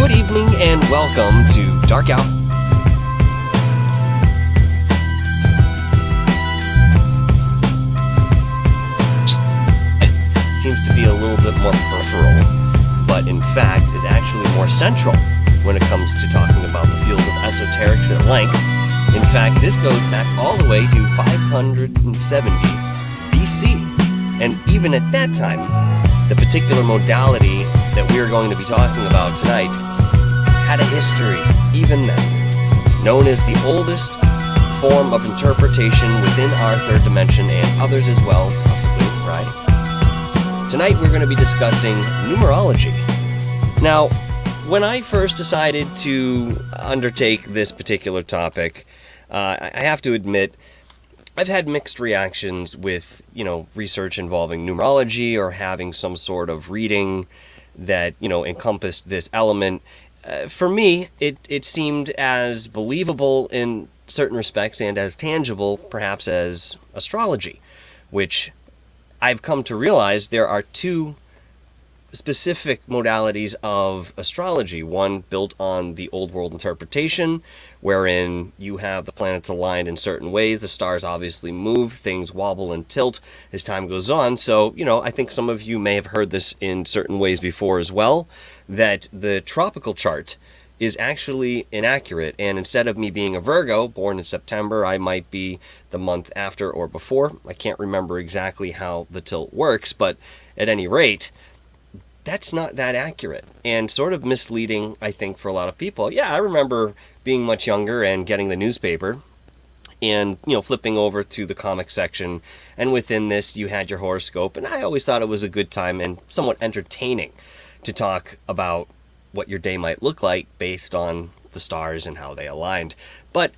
Good evening and welcome to Dark Hour. It seems to be a little bit more peripheral, but in fact is actually more central when it comes to talking about the field of esoterics at length. In fact, this goes back all the way to 570 BC. And even at that time, the particular modality that we're going to be talking about tonight had a history, even then, known as the oldest form of interpretation within our third dimension and others as well, possibly, right? Tonight we're going to be discussing numerology. Now, when I first decided to undertake this particular topic, I have to admit, I've had mixed reactions with, research involving numerology or having some sort of reading that, encompassed this element. For me, it seemed as believable in certain respects and as tangible, perhaps, as astrology, which I've come to realize there are two specific modalities of astrology. One built on the old world interpretation, wherein you have the planets aligned in certain ways, the stars obviously move, things wobble and tilt as time goes on. So, I think some of you may have heard this in certain ways before as well, that the tropical chart is actually inaccurate, and instead of me being a Virgo, born in September, I might be the month after or before. I can't remember exactly how the tilt works, but at any rate, that's not that accurate and sort of misleading, I think, for a lot of people. Yeah, I remember being much younger and getting the newspaper and, flipping over to the comic section. And within this, you had your horoscope. And I always thought it was a good time and somewhat entertaining to talk about what your day might look like based on the stars and how they aligned. But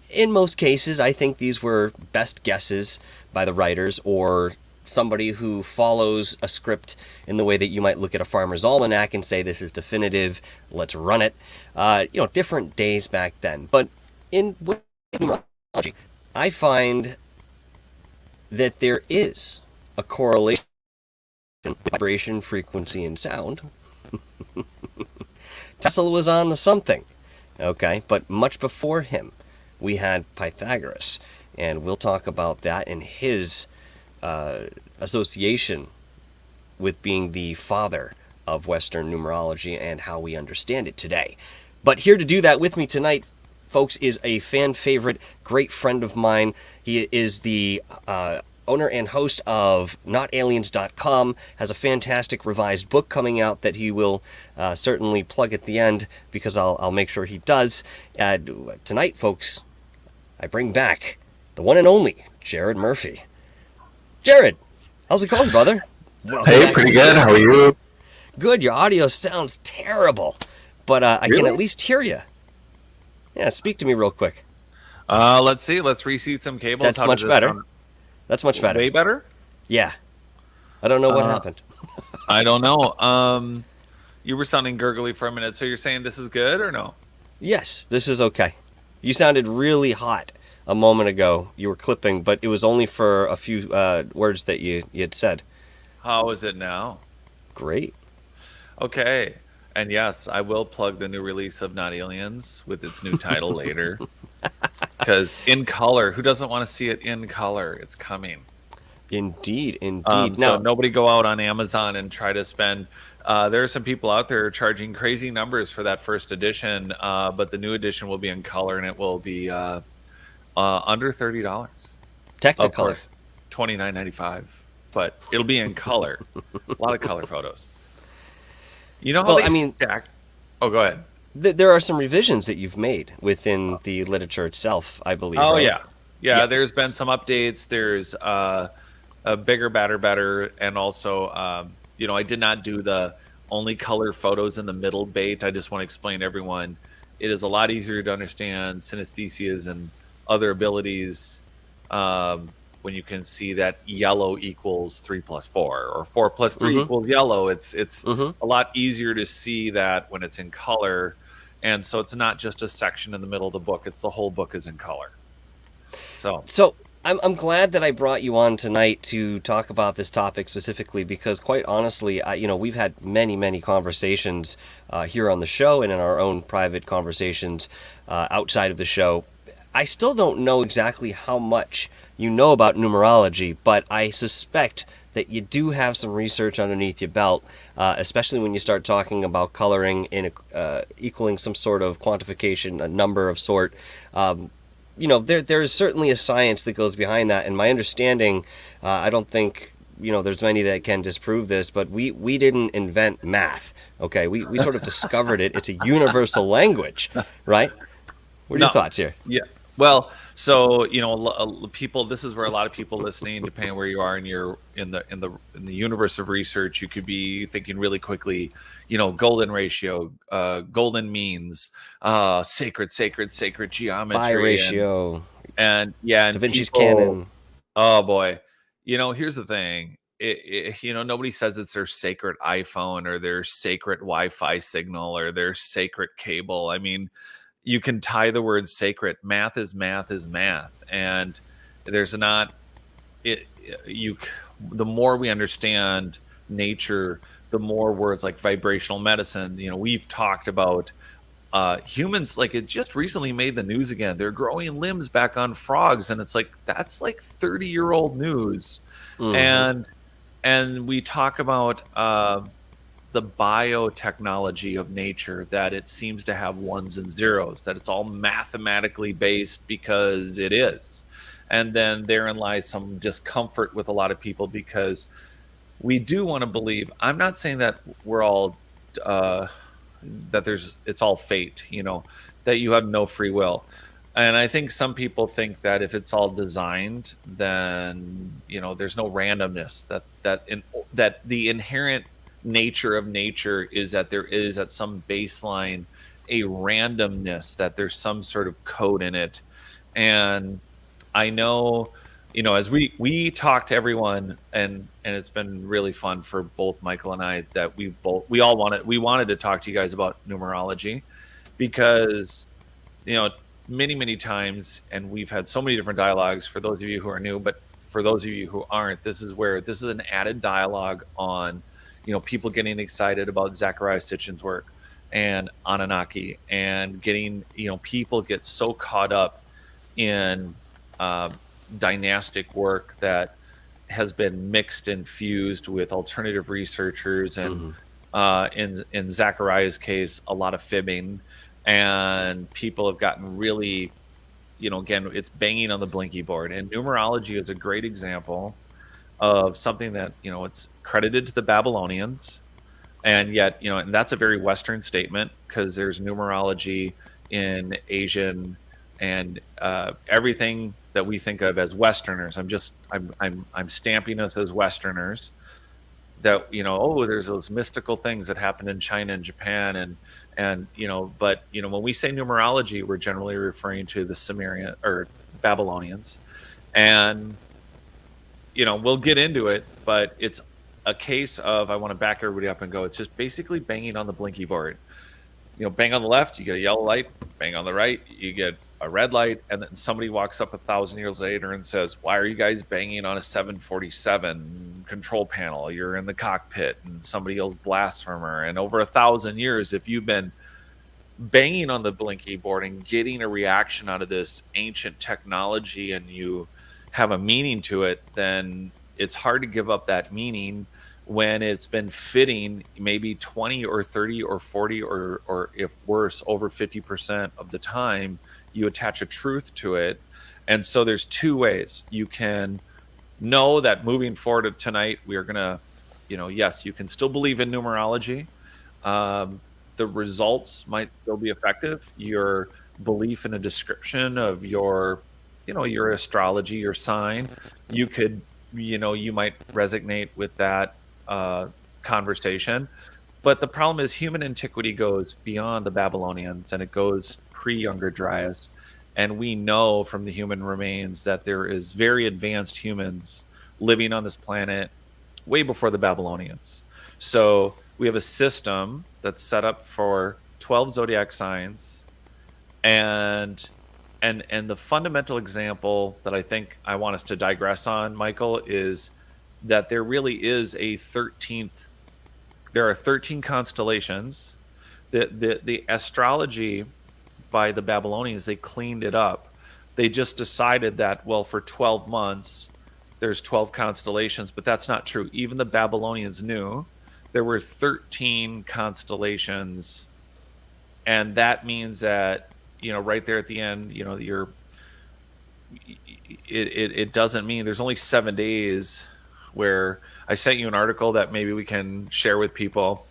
in most cases, I think these were best guesses by the writers or somebody who follows a script in the way that you might look at a farmer's almanac and say, this is definitive, let's run it. Different days back then. But in numerology, I find that there is a correlation with vibration, frequency, and sound. Tesla was on to something, okay? But much before him, we had Pythagoras, and we'll talk about that in his association with being the father of Western numerology and how we understand it today. But here to do that with me tonight, folks, is a fan favorite, great friend of mine. He is the owner and host of NotAliens.com, has a fantastic revised book coming out that he will certainly plug at the end, because I'll make sure he does. Tonight, folks, I bring back the one and only Jared Murphy. Jared, how's it going, brother? Hey, pretty good. How are you? Good. Your audio sounds terrible, but I can at least hear you. Yeah, speak to me real quick. Let's see. Let's reseat some cables. That's much better. That's much better. Way better? Yeah. I don't know what happened. I don't know. You were sounding gurgly for a minute, so you're saying this is good or no? Yes, this is okay. You sounded really hot a moment ago. You were clipping, but it was only for a few words that you had said. How is it now? Great. Okay. And yes, I will plug the new release of Not Aliens with its new title later. Because in color, who doesn't want to see it in color? It's coming. Indeed. So nobody go out on Amazon and try to spend. There are some people out there charging crazy numbers for that first edition, but the new edition will be in color, and it will be under $30. Technicolor. $29.95, but it'll be in color. A lot of color photos. You know how stack? Oh, go ahead. There are some revisions that you've made within the literature itself, I believe. Oh, right? yeah. Yes. There's been some updates. There's a bigger, better, and also, I did not do the only color photos in the middle bait. I just want to explain to everyone, it is a lot easier to understand synesthesias and other abilities when you can see that yellow equals 3 + 4 or 4 + 3 equals yellow. It's a lot easier to see that when it's in color. And so it's not just a section in the middle of the book. It's the whole book is in color. So I'm glad that I brought you on tonight to talk about this topic specifically because, quite honestly, we've had many conversations here on the show and in our own private conversations outside of the show. I still don't know exactly how much you know about numerology, but I suspect that you do have some research underneath your belt, especially when you start talking about coloring in equaling some sort of quantification, a number of sort. There's certainly a science that goes behind that, and my understanding, I don't think there's many that can disprove this, but we didn't invent math. Okay, we sort of discovered it. It's a universal language, right? What are your thoughts here? Yeah. Well, so people. This is where a lot of people listening, depending on where you are in the universe of research, you could be thinking really quickly. Golden ratio, golden means, sacred geometry, Pi ratio, and yeah, and Da Vinci's people, canon. Oh boy, here's the thing. Nobody says it's their sacred iPhone or their sacred Wi-Fi signal or their sacred cable. I mean, you can tie the word sacred. Math is math is math, and there's not it. The more we understand nature, the more words like vibrational medicine. We've talked about humans. Like, it just recently made the news again. They're growing limbs back on frogs, and it's like that's like 30-year-old news. Mm-hmm. And we talk about the biotechnology of nature, that it seems to have ones and zeros, that it's all mathematically based because it is. And then therein lies some discomfort with a lot of people because we do want to believe. I'm not saying that we're all it's all fate, that you have no free will. And I think some people think that if it's all designed, then there's no randomness. That the inherent nature of nature is that there is at some baseline a randomness, that there's some sort of code in it. And I know, as we talk to everyone, and it's been really fun for both Michael and I, that we wanted to talk to you guys about numerology because many times, and we've had so many different dialogues for those of you who are new, but for those of you who aren't, this is an added dialogue on people getting excited about Zecharia Sitchin's work and Anunnaki, and getting people get so caught up in dynastic work that has been mixed and fused with alternative researchers, and in Zechariah's case, a lot of fibbing. And people have gotten really, again, it's banging on the Blinky Board. And numerology is a great example of something that, it's credited to the Babylonians. And yet, and that's a very Western statement, because there's numerology in Asian and everything that we think of as Westerners. I'm stamping us as Westerners. That there's those mystical things that happen in China and Japan, but when we say numerology, we're generally referring to the Sumerian or Babylonians, and we'll get into it, but it's a case of, I want to back everybody up and go, it's just basically banging on the Blinky Board. Bang on the left, you get a yellow light. Bang on the right, you get a red light. And then somebody walks up 1,000 years later and says, why are you guys banging on a 747 control panel? You're in the cockpit. And somebody yells blasphemer. And over 1,000 years, if you've been banging on the Blinky Board and getting a reaction out of this ancient technology, and you have a meaning to it, then it's hard to give up that meaning when it's been fitting maybe 20 or 30 or 40 or if worse, over 50% of the time. You attach a truth to it. And so there's two ways. You can know that moving forward tonight, we are going to, yes, you can still believe in numerology. The results might still be effective. Your belief in a description of your astrology, your sign, you could, you might resonate with that conversation. But the problem is human antiquity goes beyond the Babylonians, and it goes pre-Younger Dryas. And we know from the human remains that there is very advanced humans living on this planet way before the Babylonians. So we have a system that's set up for 12 zodiac signs, and and the fundamental example that I think I want us to digress on, Michael, is that there really is a 13th. There are 13 constellations. The astrology by the Babylonians, they cleaned it up. They just decided that, well, for 12 months, there's 12 constellations, but that's not true. Even the Babylonians knew there were 13 constellations, and that means that, right there at the end, it doesn't mean there's only 7 days. Where I sent you an article that maybe we can share with people.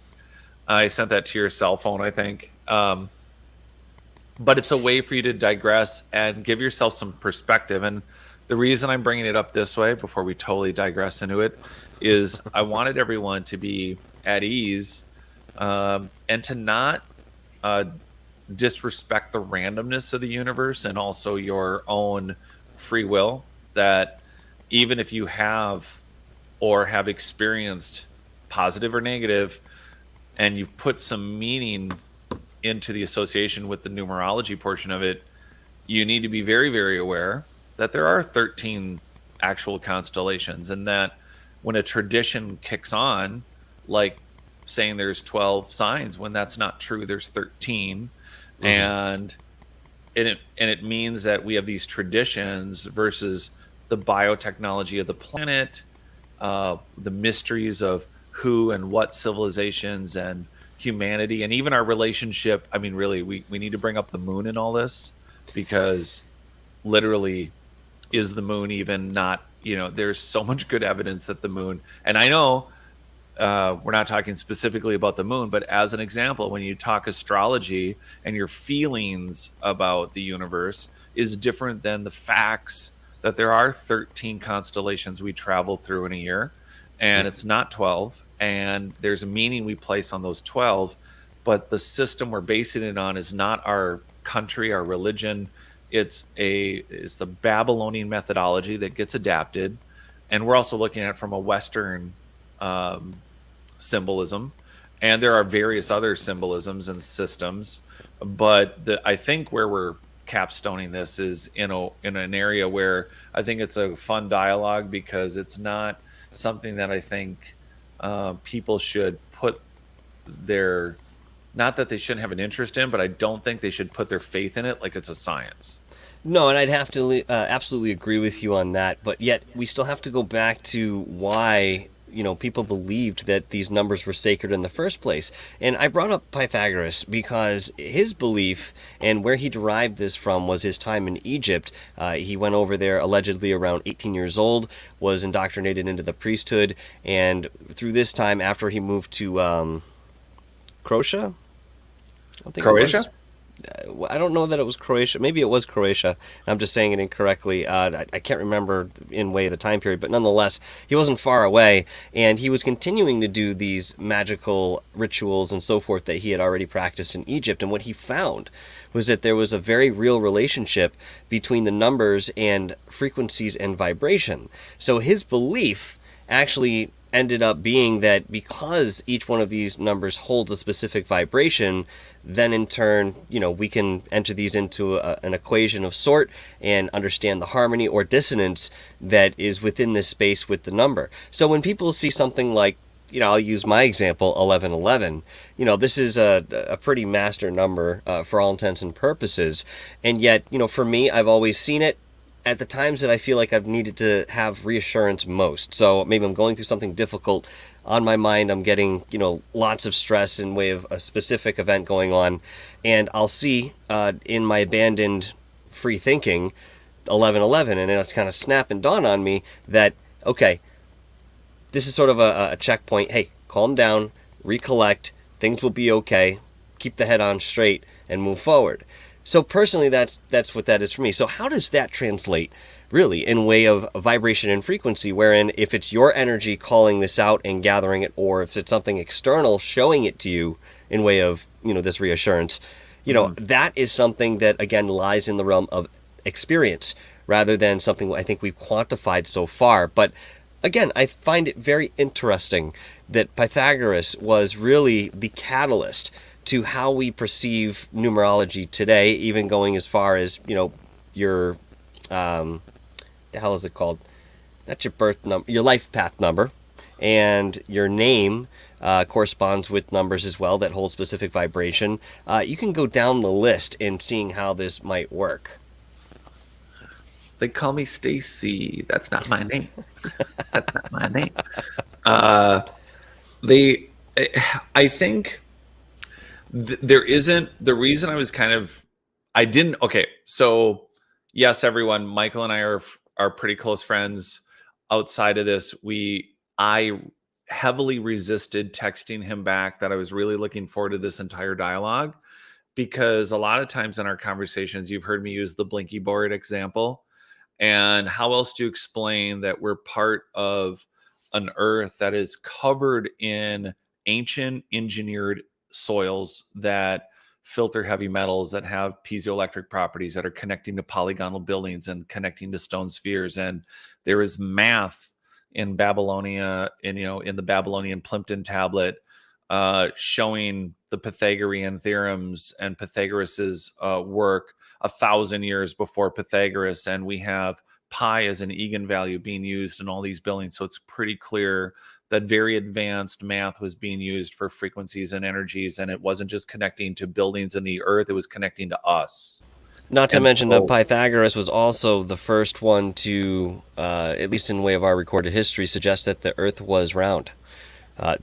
I sent that to your cell phone, I think. But it's a way for you to digress and give yourself some perspective. And the reason I'm bringing it up this way, before we totally digress into it, is I wanted everyone to be at ease and to not disrespect the randomness of the universe and also your own free will. That even if you have experienced positive or negative, and you've put some meaning into the association with the numerology portion of it, you need to be very, very aware that there are 13 actual constellations, and that when a tradition kicks on, like saying there's 12 signs, when that's not true, there's 13. Mm-hmm. And it means that we have these traditions versus the biotechnology of the planet, the mysteries of who and what civilizations and humanity, and even our relationship. I mean, really, we need to bring up the moon in all this, because literally, is the moon even not, there's so much good evidence that the moon, and I know we're not talking specifically about the moon, but as an example, when you talk astrology and your feelings about the universe is different than the facts that there are 13 constellations we travel through in a year, and it's not 12, and there's a meaning we place on those 12, but the system we're basing it on is not our country, our religion. It's the Babylonian methodology that gets adapted, and we're also looking at it from a Western symbolism, and there are various other symbolisms and systems, but I think where we're capstoning this is in an area where I think it's a fun dialogue, because it's not something that I think people should put not that they shouldn't have an interest in, but I don't think they should put their faith in it like it's a science. No, and I'd have to absolutely agree with you on that, but yet we still have to go back to why people believed that these numbers were sacred in the first place. And I brought up Pythagoras because his belief and where he derived this from was his time in Egypt. He went over there allegedly around 18 years old, was indoctrinated into the priesthood, and through this time, after he moved to Croatia? Croatia? I don't know that it was Croatia. Maybe it was Croatia. I'm just saying it incorrectly. I can't remember in way the time period, but nonetheless, he wasn't far away, and he was continuing to do these magical rituals and so forth that he had already practiced in Egypt. And what he found was that there was a very real relationship between the numbers and frequencies and vibration. So his belief actually ended up being that because each one of these numbers holds a specific vibration, then in turn, we can enter these into an equation of sort and understand the harmony or dissonance that is within this space with the number. So when people see something like, I'll use my example, 1111, this is a pretty master number for all intents and purposes. And yet, for me, I've always seen it at the times that I feel like I've needed to have reassurance most. So maybe I'm going through something difficult on my mind. I'm getting, lots of stress in way of a specific event going on. And I'll see in my abandoned free thinking 1111, and it'll kind of snap and dawn on me that, okay, this is sort of a checkpoint. Hey, calm down, recollect, things will be okay, keep the head on straight, and move forward. So personally, that's what that is for me. So how does that translate, really, in way of vibration and frequency, wherein if it's your energy calling this out and gathering it, or if it's something external showing it to you in way of, this reassurance, that is something that, again, lies in the realm of experience rather than something I think we've quantified so far. But again, I find it very interesting that Pythagoras was really the catalyst to how we perceive numerology today, even going as far as, your the hell is it called? Not your birth number, your life path number, and your name corresponds with numbers as well that hold specific vibration. You can go down the list in seeing how this might work. They call me Stacy. That's not my name. That's not my name. I think there isn't the reason I was kind of, I didn't. Okay, so yes, everyone, Michael and I are pretty close friends. Outside of this, I heavily resisted texting him back that I was really looking forward to this entire dialogue, because a lot of times in our conversations, you've heard me use the Blinky Board example. And how else do you explain that we're part of an earth that is covered in ancient engineered soils that filter heavy metals, that have piezoelectric properties, that are connecting to polygonal buildings and connecting to stone spheres? And there is math in Babylonia, in the Babylonian Plimpton tablet, showing the Pythagorean theorems and Pythagoras's work 1,000 years before Pythagoras, and we have pi as an eigenvalue being used in all these buildings. So it's pretty clear that very advanced math was being used for frequencies and energies, and it wasn't just connecting to buildings in the earth, it was connecting to us. Not to mention that Pythagoras was also the first one to, at least in way of our recorded history, suggest that the earth was round.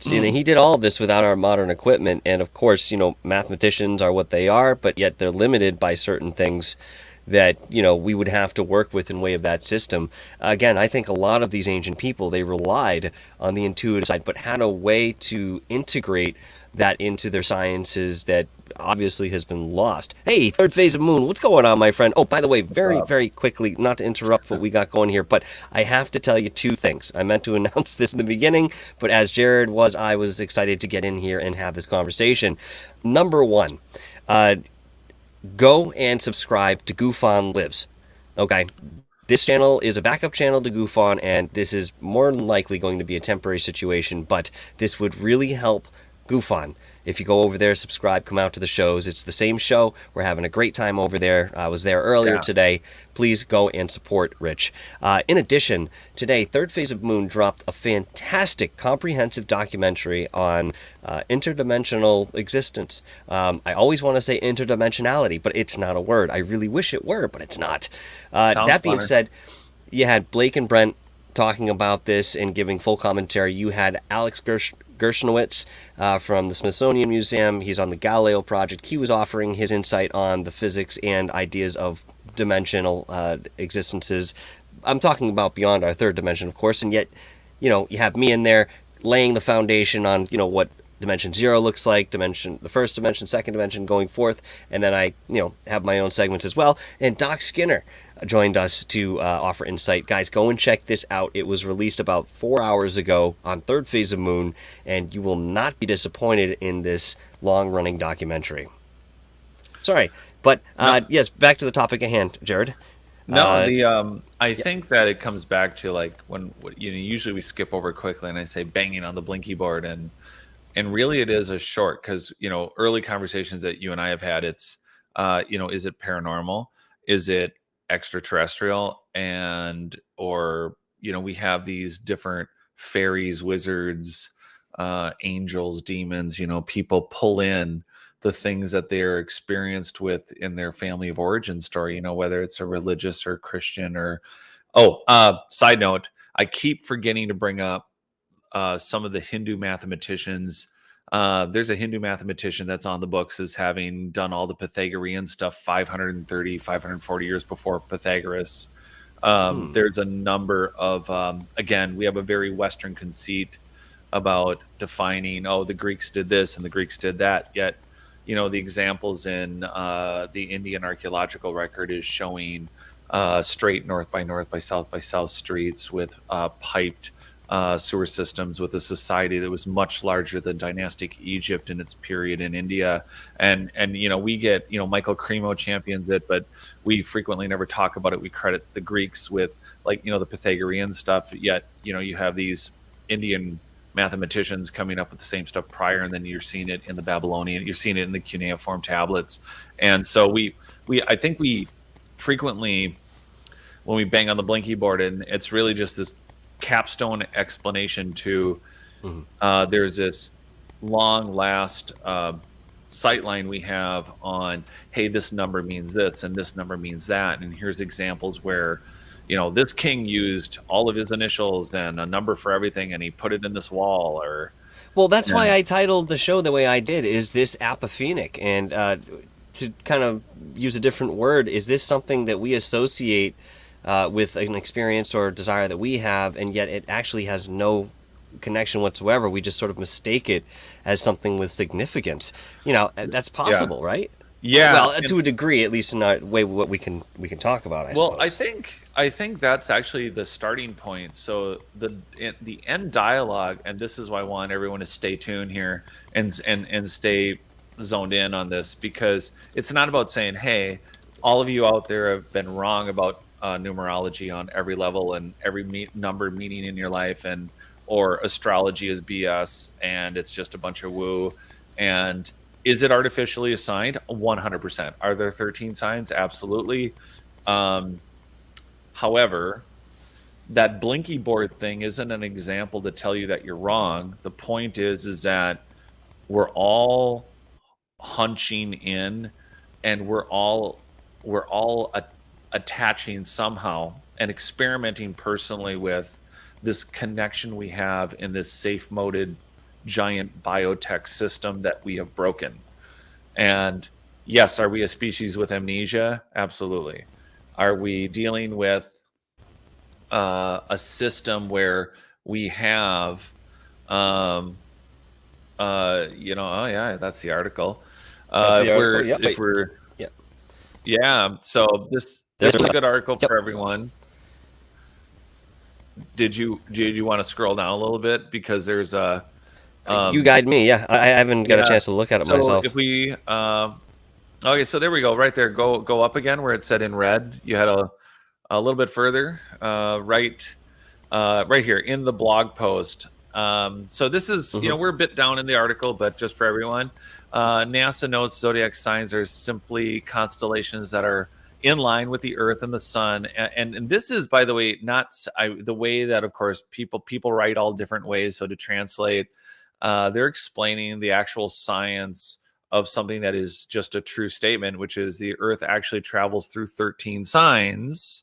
He did all of this without our modern equipment, and of course, mathematicians are what they are, but yet they're limited by certain things that we would have to work with in way of that system. Again, I think a lot of these ancient people, they relied on the intuitive side, but had a way to integrate that into their sciences that obviously has been lost. Hey, third phase of moon, what's going on, my friend? Oh, by the way, very quickly, not to interrupt what we got going here, but I have to tell you two things. I meant to announce this in the beginning, but as Jared was, I was excited to get in here and have this conversation. Number one, go and subscribe to Goof On Lives. Okay? This channel is a backup channel to Goof On, and this is more than likely going to be a temporary situation, but this would really help Goof On. If you go over there, subscribe, come out to the shows. It's the same show. We're having a great time over there. I was there earlier today. Please go and support Rich. In addition, today, Third Phase of Moon dropped a fantastic, comprehensive documentary on interdimensional existence. I always want to say interdimensionality, but it's not a word. I really wish it were, but it's not. That being said, you had Blake and Brent talking about this and giving full commentary. You had Alex Gershnowitz from the Smithsonian Museum. He's on the Galileo Project. He was offering his insight on the physics and ideas of dimensional existences. I'm talking about beyond our third dimension, of course, and yet, you have me in there laying the foundation on, what dimension 0 looks like, the first dimension, second dimension, going forth, and then I, have my own segments as well. And Doc Skinner joined us to offer insight. Guys, go and check this out. It was released about 4 hours ago on Third Phase of Moon, and you will not be disappointed in this long-running documentary. Sorry, but yes, back to the topic at hand, Jared. No, I think that it comes back to like when usually we skip over quickly, and I say banging on the Blinky Board, and really it is a short, because early conversations that you and I have had, it's is it paranormal, is it extraterrestrial, or we have these different fairies, wizards, angels, demons, people pull in the things that they're experienced with in their family of origin story, whether it's a religious or Christian or side note, I keep forgetting to bring up some of the Hindu mathematicians. There's a Hindu mathematician that's on the books as having done all the Pythagorean stuff 530, 540 years before Pythagoras. There's a number of, again, we have a very Western conceit about defining, the Greeks did this and the Greeks did that. Yet, the examples in the Indian archaeological record is showing straight north by south streets with piped sewer systems, with a society that was much larger than dynastic Egypt in its period in India. And we get, Michael Cremo champions it, but we frequently never talk about it. We credit the Greeks with the Pythagorean stuff, yet, you have these Indian mathematicians coming up with the same stuff prior, and then you're seeing it in the Babylonian, you're seeing it in the cuneiform tablets. And so I think we frequently when we bang on the Blinky Board, and it's really just this capstone explanation to there's this long last sightline we have on, hey, this number means this and this number means that, and here's examples where, you know, this king used all of his initials and a number for everything, and he put it in this wall. Or well, that's why I titled the show the way I did. Is this apophenic? And to kind of use a different word, is this something that we associate with an experience or desire that we have, and yet it actually has no connection whatsoever? We just sort of mistake it as something with significance. You know, that's possible, right? Yeah. Well, to a degree, at least in a way, what we can talk about. I suppose. I think that's actually the starting point. So the end dialogue, and this is why I want everyone to stay tuned here and stay zoned in on this, because it's not about saying, hey, all of you out there have been wrong about numerology on every level and every number meaning in your life, and or astrology is BS and it's just a bunch of woo. And is it artificially assigned? 100%. Are there 13 signs? Absolutely. However, that Blinky Board thing isn't an example to tell you that you're wrong. The point is that we're all hunching in, and we're all attaching somehow and experimenting personally with this connection we have in this safe-moded giant biotech system that we have broken. And yes, are we a species with amnesia? Absolutely. Are we dealing with a system where we have, oh yeah, that's the article. So this is a good article for everyone. Did you want to scroll down a little bit, because there's a you guide me. Yeah, I haven't got a chance to look at it myself. If we okay, so there we go. Right there, go up again where it said in red. You had a little bit further, right here in the blog post. So this is, we're a bit down in the article, but just for everyone, NASA notes zodiac signs are simply constellations that are in line with the Earth and the Sun. And this is, by the way, not the way that, of course, people write all different ways. So to translate, they're explaining the actual science of something that is just a true statement, which is the Earth actually travels through 13 signs.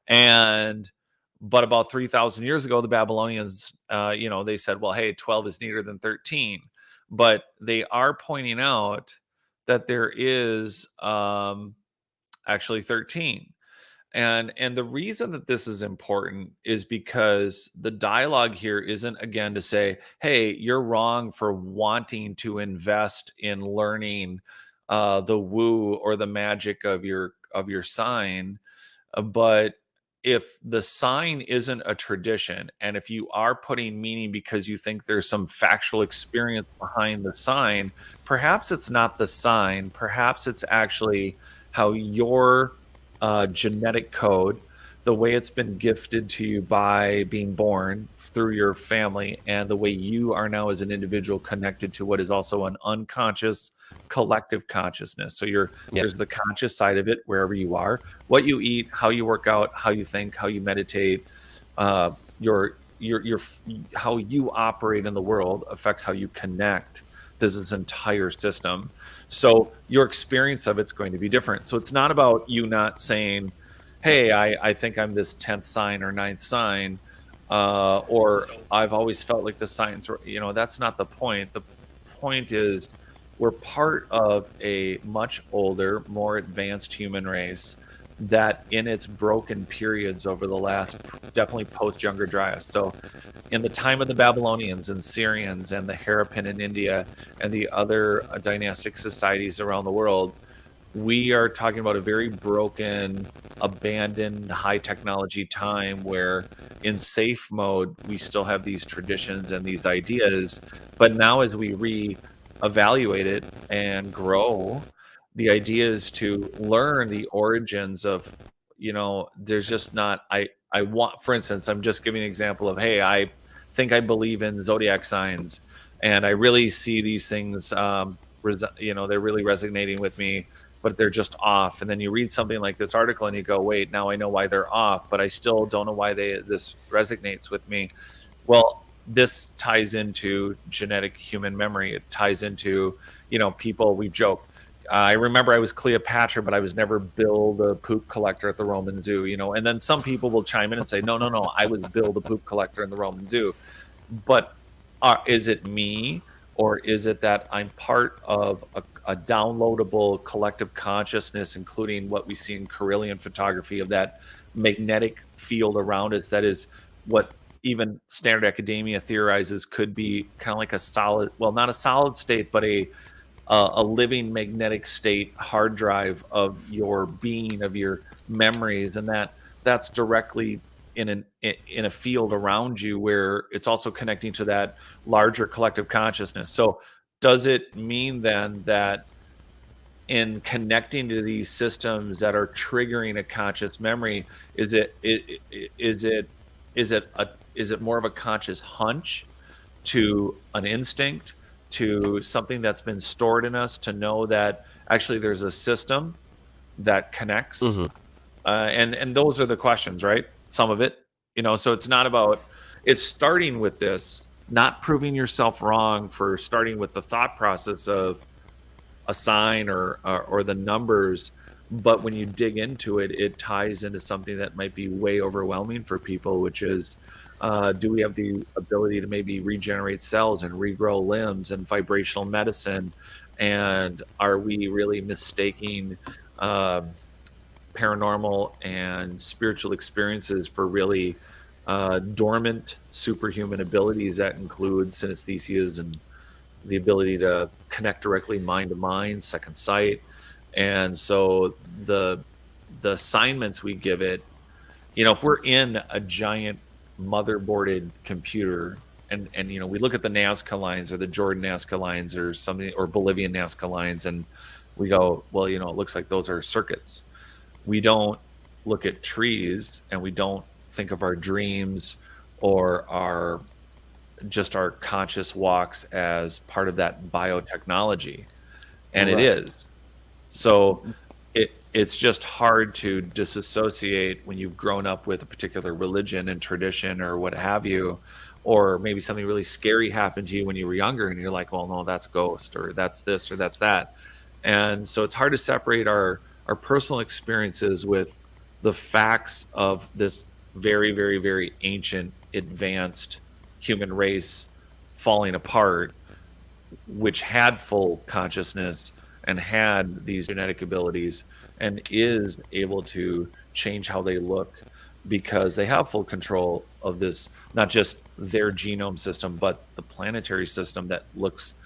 But about 3,000 years ago, the Babylonians, they said, well, hey, 12 is neater than 13. But they are pointing out that there is actually 13. And the reason that this is important is because the dialogue here isn't, again, to say, hey, you're wrong for wanting to invest in learning the woo or the magic of your sign. But if the sign isn't a tradition, and if you are putting meaning because you think there's some factual experience behind the sign, perhaps it's not the sign. Perhaps it's actually how your genetic code, the way it's been gifted to you by being born through your family, and the way you are now as an individual connected to what is also an unconscious collective consciousness. So there's the conscious side of it wherever you are, what you eat, how you work out, how you think, how you meditate, your how you operate in the world affects how you connect to this entire system. So your experience of it's going to be different. So it's not about you not saying, hey, I think I'm this 10th sign or 9th sign, or I've always felt like the signs were, that's not the point. The point is we're part of a much older, more advanced human race that in its broken periods over the last, definitely post-Younger Dryas. So in the time of the Babylonians and Syrians and the Harappan in India and the other dynastic societies around the world, we are talking about a very broken, abandoned, high technology time where in safe mode, we still have these traditions and these ideas. But now as we reevaluate it and grow, the idea is to learn the origins of, there's just not, I want, for instance, I'm just giving an example of, hey, I think I believe in zodiac signs and I really see these things they're really resonating with me, but they're just off. And then you read something like this article and you go, wait, now I know why they're off, but I still don't know why this resonates with me. Well, this ties into genetic human memory. It ties into, people, we joke. I remember I was Cleopatra, but I was never Bill the poop collector at the Roman Zoo, and then some people will chime in and say, no, I was Bill the poop collector in the Roman Zoo. But is it me, or is it that I'm part of a downloadable collective consciousness, including what we see in Carillion photography of that magnetic field around us that is what even standard academia theorizes could be kind of like a solid, well, not a solid state, but a living magnetic state hard drive of your being, of your memories, and that's directly in a field around you where it's also connecting to that larger collective consciousness. So does it mean then that in connecting to these systems that are triggering a conscious memory, is it more of a conscious hunch to an instinct, to something that's been stored in us, to know that actually there's a system that connects? Mm-hmm. And those are the questions, right? Some of it, so it's not about, it's starting with this, not proving yourself wrong for starting with the thought process of a sign or the numbers. But when you dig into it, it ties into something that might be way overwhelming for people, which is, do we have the ability to maybe regenerate cells and regrow limbs and vibrational medicine? And are we really mistaking paranormal and spiritual experiences for really dormant superhuman abilities that include synesthesias and the ability to connect directly mind to mind, second sight? And so the assignments we give it, if we're in a giant motherboarded computer and we look at the Nazca lines or the Jordan Nazca lines or something, or Bolivian Nazca lines, and we go, well, it looks like those are circuits. We don't look at trees, and we don't think of our dreams or our conscious walks as part of that biotechnology. And Right. It is. So it's just hard to disassociate when you've grown up with a particular religion and tradition or what have you, or maybe something really scary happened to you when you were younger and you're like, well, no, that's ghost, or that's this, or that's that. And so it's hard to separate our personal experiences with the facts of this very, very, very ancient, advanced human race falling apart, which had full consciousness and had these genetic abilities and is able to change how they look because they have full control of this, not just their genome system, but the planetary system that looks,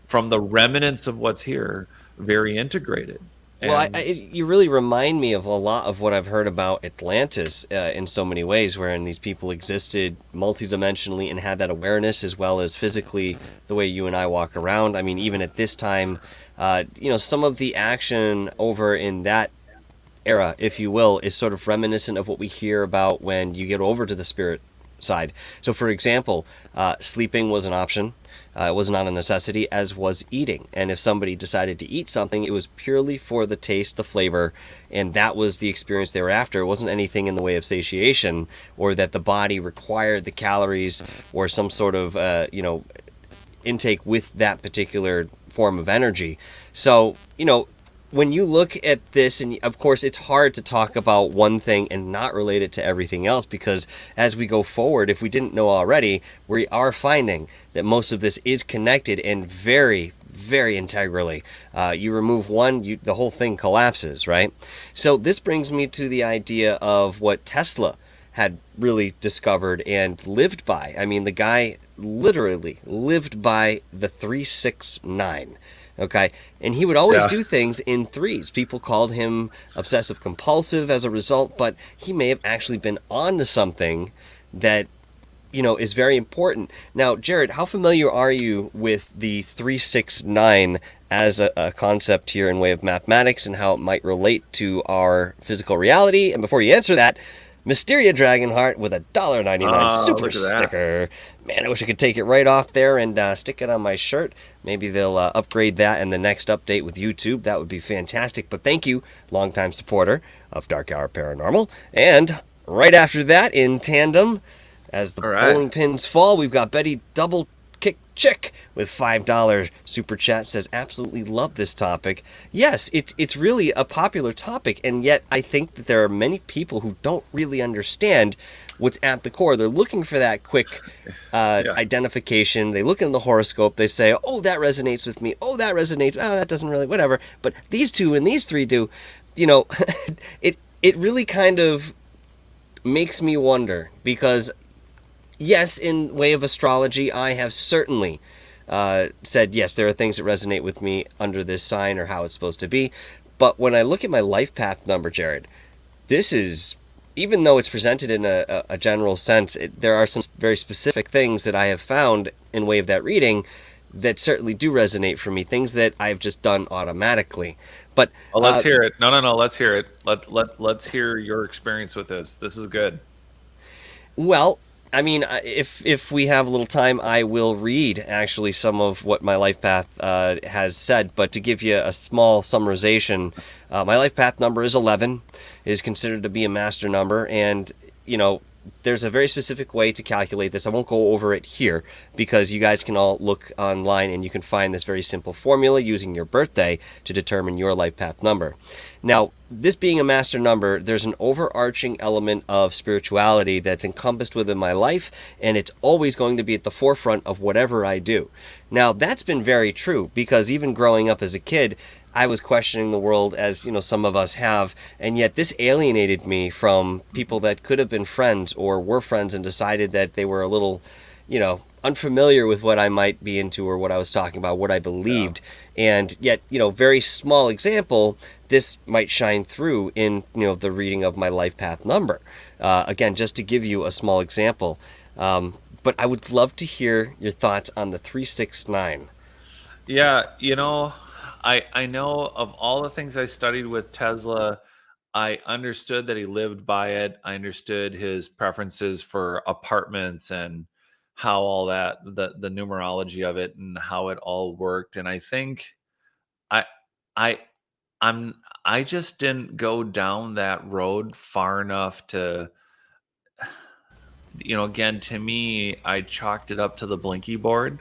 from the remnants of what's here, very integrated. Well, you really remind me of a lot of what I've heard about Atlantis in so many ways, wherein these people existed multidimensionally and had that awareness as well as physically the way you and I walk around. I mean, even at this time, some of the action over in that era, if you will, is sort of reminiscent of what we hear about when you get over to the spirit side. So, for example, sleeping was an option. It was not a necessity, as was eating. And if somebody decided to eat something, it was purely for the taste, the flavor, and that was the experience they were after. It wasn't anything in the way of satiation or that the body required the calories or some sort of, intake with that particular form of energy. So, when you look at this, and of course it's hard to talk about one thing and not relate it to everything else, because as we go forward, if we didn't know already, we are finding that most of this is connected and very, very integrally. You remove one, the whole thing collapses, right? So this brings me to the idea of what Tesla had really discovered and lived by. I mean, the guy literally lived by the 369. Okay, and he would always do things in threes. People called him obsessive compulsive as a result, but he may have actually been onto something that, is very important. Now, Jared, how familiar are you with the 369 as a concept here in way of mathematics and how it might relate to our physical reality? And before you answer that, Mysteria Dragonheart with a $1.99 super look at that. sticker. Man, I wish I could take it right off there and stick it on my shirt. Maybe they'll upgrade that in the next update with YouTube. That would be fantastic. But thank you, longtime supporter of Dark Hour Paranormal. And right after that, in tandem, as the bowling pins fall, we've got Betty Double Kick Chick with $5 super chat, says absolutely love this topic. Yes, it's really a popular topic, and yet I think that there are many people who don't really understand what's at the core. They're looking for that quick identification. They look in the horoscope, they say, oh, that resonates with me, oh, that resonates, oh, that doesn't really, whatever, but these two and these three do. You know, it really kind of makes me wonder, because yes, in way of astrology, I have certainly said, yes, there are things that resonate with me under this sign or how it's supposed to be. But when I look at my life path number, Jared, this is, even though it's presented in a general sense, there are some very specific things that I have found in way of that reading that certainly do resonate for me, things that I've just done automatically. But let's hear it. No, let's hear it. Let's hear your experience with this. This is good. Well, I mean, if we have a little time, I will read actually some of what my life path has said. But to give you a small summarization, my life path number is 11. It is considered to be a master number, and you know, there's a very specific way to calculate this. I won't go over it here because you guys can all look online and you can find this very simple formula using your birthday to determine your life path number. Now, this being a master number, there's an overarching element of spirituality that's encompassed within my life, and it's always going to be at the forefront of whatever I do. Now, that's been very true because even growing up as a kid, I was questioning the world, as you know, some of us have, and yet this alienated me from people that could have been friends or were friends and decided that they were a little, you know, unfamiliar with what I might be into or what I was talking about, what I believed. And yet, you know, very small example, this might shine through in, you know, the reading of my life path number. Again, just to give you a small example. But I would love to hear your thoughts on the 369. Yeah, you know, I know of all the things I studied with Tesla, I understood that he lived by it. I understood his preferences for apartments and how all that, the numerology of it and how it all worked. And I think I I I just didn't go down that road far enough to, you know, again, to me, I chalked it up to the Blinky Board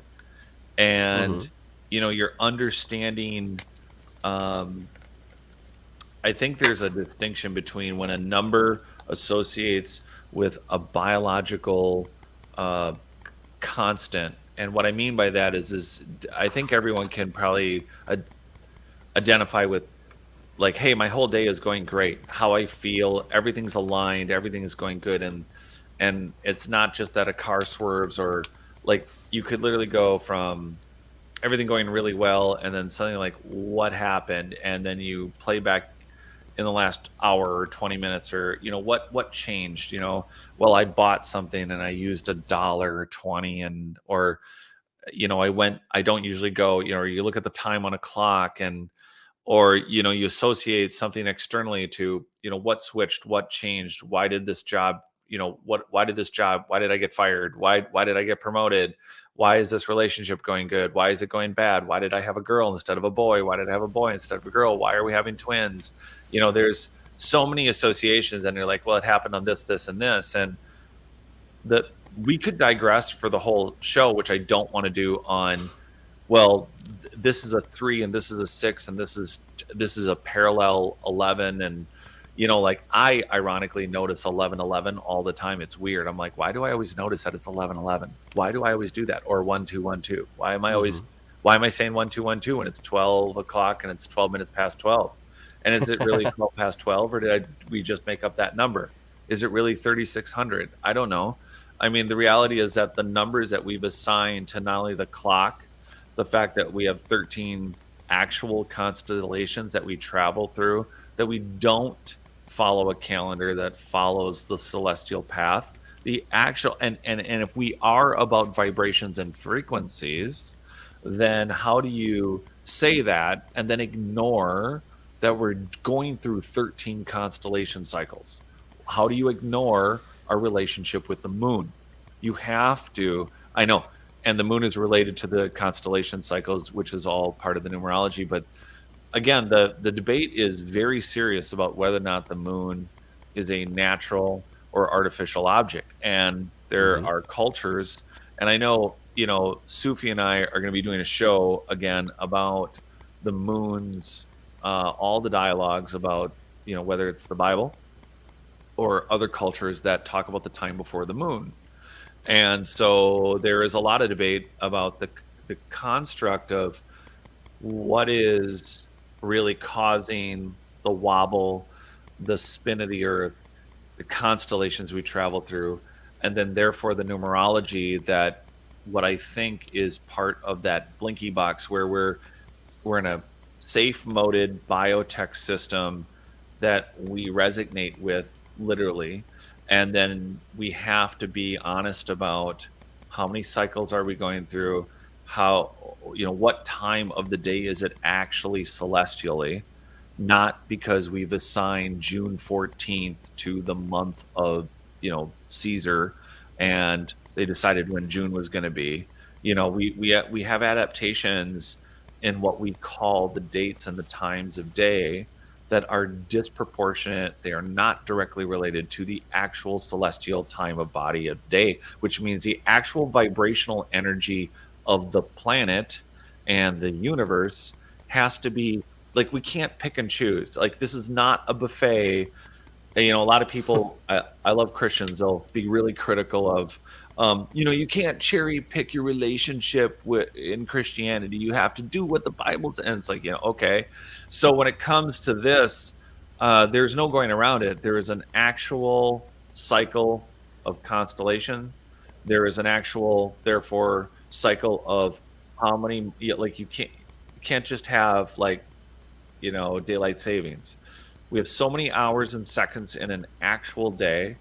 and you know, you're understanding. I think there's a distinction between when a number associates with a biological constant, and what I mean by that is I think everyone can probably identify with, like, hey, my whole day is going great. How I feel, everything's aligned, everything is going good, and it's not just that a car swerves, or like you could literally go from everything going really well and then something like what happened, and then you play back in the last hour or 20 minutes, or you know what changed, you know, well, I bought something and I used $1 or 20, and or you know, I don't usually go, you know, or you look at the time on a clock, and or you know, you associate something externally to, you know, what switched, what changed, why did this job, you know, why did I get fired, why did I get promoted, why is this relationship going good, why is it going bad, why did I have a girl instead of a boy, why did I have a boy instead of a girl, why are we having twins, you know, there's so many associations, and you're like, well, it happened on this and this, and that we could digress for the whole show, which I don't want to do on, well, this is a 3 and this is a 6 and this is a parallel 11, and you know, like I ironically notice 1111 all the time. It's weird. I'm like, why do I always notice that it's 1111? Why do I always do that? Or 1212? Why am I saying 1212 when it's 12 o'clock and it's 12 minutes past 12? And is it really 12 past 12, or did we just make up that number? Is it really 3600? I don't know. I mean, the reality is that the numbers that we've assigned to not only the clock, the fact that we have 13 actual constellations that we travel through, that we don't follow a calendar that follows the celestial path, the actual, and if we are about vibrations and frequencies, then how do you say that and then ignore that we're going through 13 constellation cycles? how do you ignore our relationship with the moon? You have to, I know, and the moon is related to the constellation cycles, which is all part of the numerology. But again, the debate is very serious about whether or not the moon is a natural or artificial object. And there are cultures, and I know, Sufi and I are going to be doing a show again about the moon's, all the dialogues about, whether it's the Bible or other cultures that talk about the time before the moon. And so there is a lot of debate about the construct of what is really causing the wobble, the spin of the earth, the constellations we travel through, and then therefore the numerology that what I think is part of that Blinky box where we're in a safe moded biotech system that we resonate with literally. And then we have to be honest about how many cycles are we going through, how, what time of the day is it actually celestially, not because we've assigned June 14th to the month of, Caesar, and they decided when June was going to be. We have adaptations in what we call the dates and the times of day that are disproportionate. They are not directly related to the actual celestial time of body of day, which means the actual vibrational energy of the planet and the universe has to be like, we can't pick and choose. Like, this is not a buffet. A lot of people, I love Christians, they'll be really critical of, you can't cherry pick your relationship in Christianity. You have to do what the Bible says. And it's like, okay. So when it comes to this, there's no going around it. There is an actual cycle of constellation. There is an actual, therefore, cycle of how many, like, you can't just have daylight savings. We have so many hours and seconds in an actual day.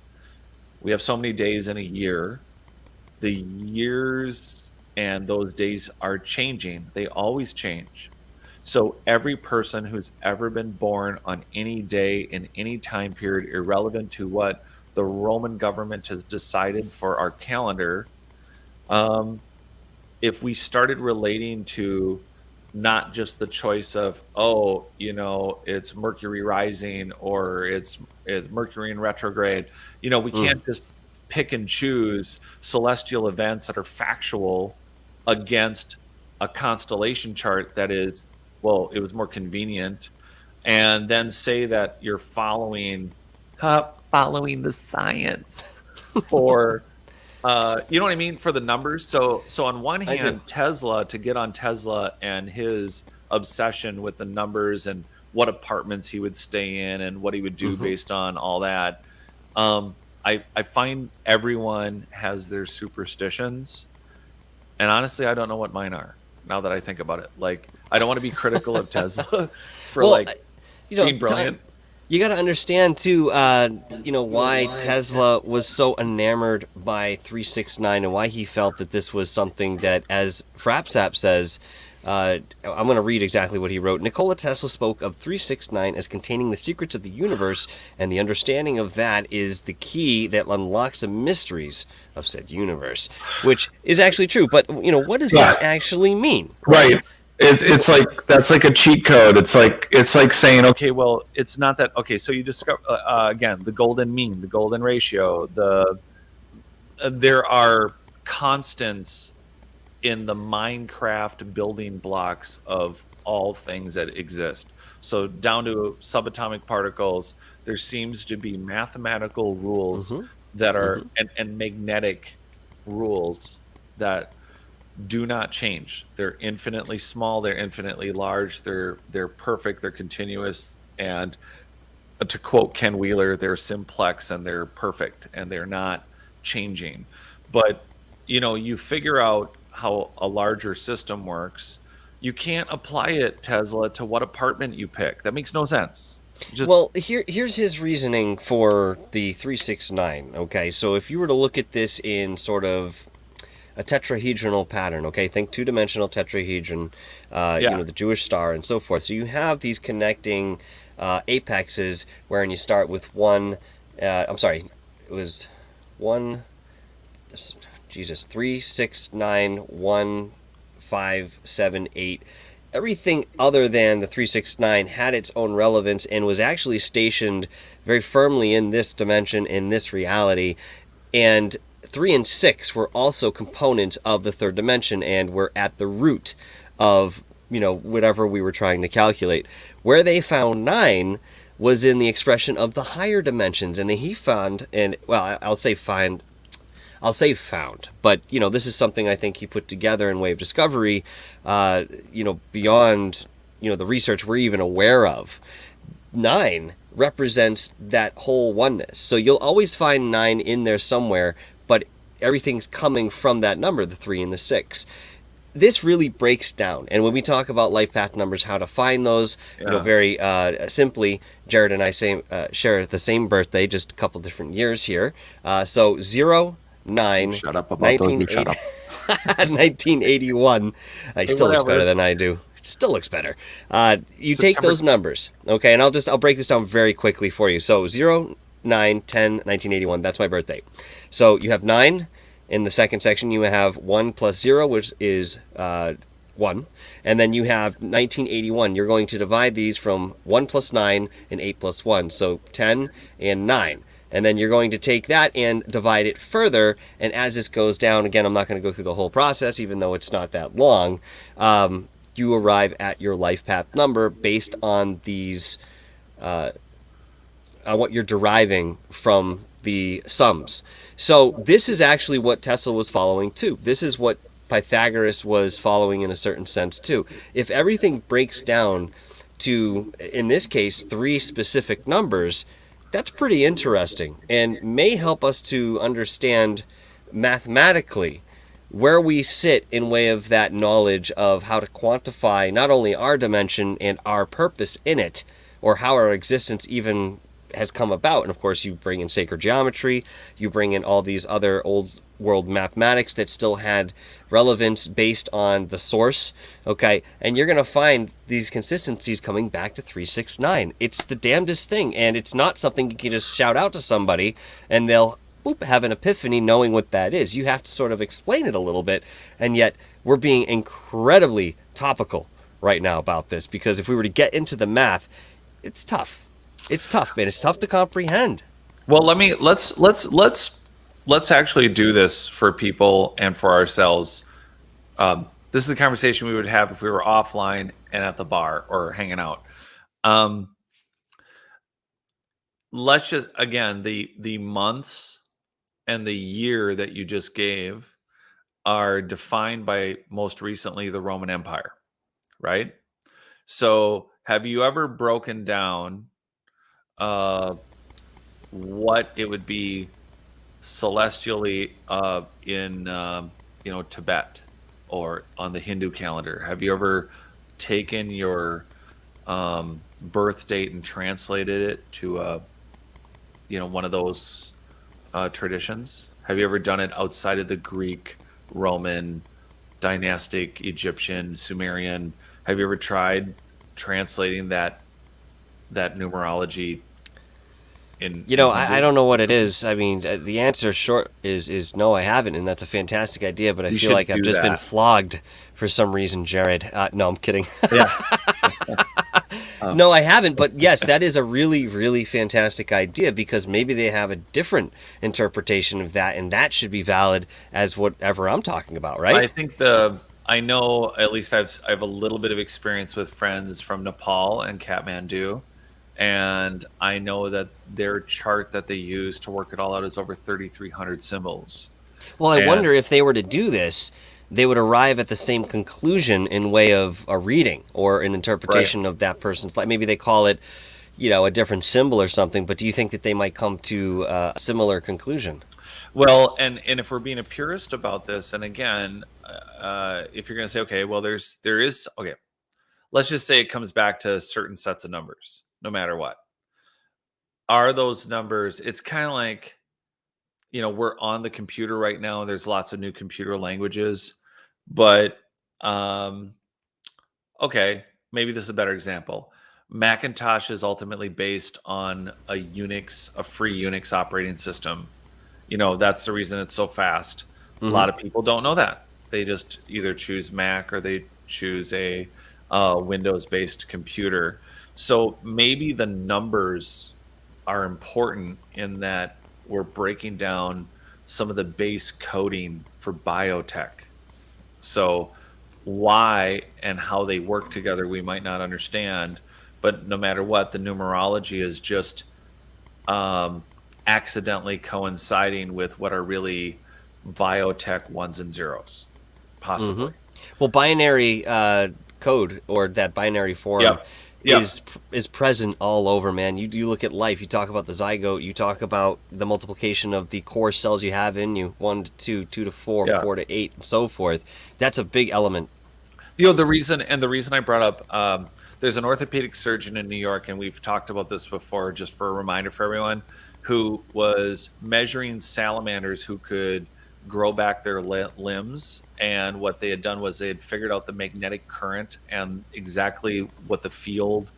We have so many days in a year. The years and those days are changing. They always change. So every person who's ever been born on any day in any time period, irrelevant to what the Roman government has decided for our calendar, if we started relating to not just the choice of, it's Mercury rising or it's Mercury in retrograde, we can't just pick and choose celestial events that are factual against a constellation chart that is, it was more convenient, and then say that you're following the science for you know what I mean, for the numbers. So on one hand, Tesla, to get on Tesla and his obsession with the numbers and what apartments he would stay in and what he would do based on all that, I find everyone has their superstitions, and honestly, I don't know what mine are now that I think about it. Like, I don't want to be critical of Tesla for being brilliant. You got to understand too, why Tesla was so enamored by 369 and why he felt that this was something that, as Frapsap says, I'm going to read exactly what he wrote. Nikola Tesla spoke of 369 as containing the secrets of the universe, and the understanding of that is the key that unlocks the mysteries of said universe, which is actually true. But, what does that actually mean? Right. It's like, that's like a cheat code. It's like saying, okay, well, it's not that. Okay, so you discover again the golden mean, the golden ratio. There are constants in the Minecraft building blocks of all things that exist. So down to subatomic particles, there seems to be mathematical rules that are and magnetic rules that do not change. They're infinitely small, they're infinitely large, they're perfect, they're continuous, and to quote Ken Wheeler, they're simplex and they're perfect and they're not changing. But you figure out how a larger system works. You can't apply it, Tesla, to what apartment you pick. That makes no sense. Well, here's his reasoning for the 369. Okay, so if you were to look at this in sort of a tetrahedronal pattern, okay, think two-dimensional tetrahedron, the Jewish star and so forth. So you have these connecting apexes wherein you start with one I'm sorry, it was 1, Jesus, 3, 6, 9, 1, 5, 7, 8. Everything other than the 369 had its own relevance and was actually stationed very firmly in this dimension, in this reality. And 3 and 6 were also components of the third dimension and were at the root of, whatever we were trying to calculate. Where they found 9 was in the expression of the higher dimensions. And he found, I'll say found, but this is something I think he put together in way of discovery, beyond, the research we're even aware of. 9 represents that whole oneness. So you'll always find 9 in there somewhere, but everything's coming from that number, the 3 and the 6. This really breaks down. And when we talk about life path numbers, how to find those, very simply, Jared and I share the same birthday, just a couple different years here. So 0, 9, Shut up about those. You shut up. 1981. He still looks better than I do. Still looks better. You take those numbers, okay, and I'll break this down very quickly for you. So 0, 9, 10, 1981. That's my birthday. So you have 9 in the second section. You have 1 plus 0, which is 1, and then you have 1981. You're going to divide these from 1 plus 9 and 8 plus 1, so 10 and 9. And then you're going to take that and divide it further. And as this goes down, again, I'm not going to go through the whole process, even though it's not that long. You arrive at your life path number based on these, on what you're deriving from the sums. So this is actually what Tesla was following too. This is what Pythagoras was following in a certain sense too. If everything breaks down to, in this case, 3 specific numbers, that's pretty interesting and may help us to understand mathematically where we sit in way of that knowledge of how to quantify not only our dimension and our purpose in it, or how our existence even has come about. And of course, you bring in sacred geometry, you bring in all these other old world mathematics that still had relevance based on the source, okay? And you're going to find these consistencies coming back to 369. It's the damnedest thing, and it's not something you can just shout out to somebody and they'll have an epiphany knowing what that is. You have to sort of explain it a little bit, and yet we're being incredibly topical right now about this, because if we were to get into the math, it's tough. It's tough, man. It's tough to comprehend. Well, let's actually do this for people and for ourselves. This is a conversation we would have if we were offline and at the bar or hanging out. Let's just, again, the months and the year that you just gave are defined by most recently the Roman Empire, right? So have you ever broken down what it would be celestially in Tibet or on the Hindu calendar? Have you ever taken your birth date and translated it to one of those traditions? Have you ever done it outside of the Greek, Roman, dynastic, Egyptian, Sumerian? Have you ever tried translating that numerology in I don't know what it is. I mean, the answer short is no, I haven't, and that's a fantastic idea, but I feel like I've just been flogged for some reason, Jared. No, I'm kidding. Yeah. No, I haven't, but yes, that is a really, really fantastic idea, because maybe they have a different interpretation of that, and that should be valid as whatever I'm talking about, right? I think I know, at least I have a little bit of experience with friends from Nepal and Kathmandu, and I know that their chart that they use to work it all out is over 3,300 symbols. Well, I wonder if they were to do this, they would arrive at the same conclusion in way of a reading or an interpretation of that person's life. Maybe they call it, a different symbol or something, but do you think that they might come to a similar conclusion? Well, and if we're being a purist about this, and again, if you're going to say, okay, well, there is, okay, let's just say it comes back to certain sets of numbers, no matter what. Are those numbers, it's kind of like, we're on the computer right now. There's lots of new computer languages, but okay, maybe this is a better example. Macintosh is ultimately based on a Unix, a free Unix operating system. That's the reason it's so fast. A lot of people don't know that. They just either choose Mac or they choose a Windows-based computer. So maybe the numbers are important in that we're breaking down some of the base coding for biotech. So why and how they work together, we might not understand. But no matter what, the numerology is just accidentally coinciding with what are really biotech ones and zeros, possibly. Well, binary code, or that binary form, is present all over, man. You look at life, you talk about the zygote, you talk about the multiplication of the core cells you have in you, 1 to 2, 2 to 4, 4 to 8, and so forth. That's a big element. The reason I brought up, there's an orthopedic surgeon in New York, and we've talked about this before, just for a reminder for everyone, who was measuring salamanders who could grow back their limbs. And what they had done was they had figured out the magnetic current and exactly what the field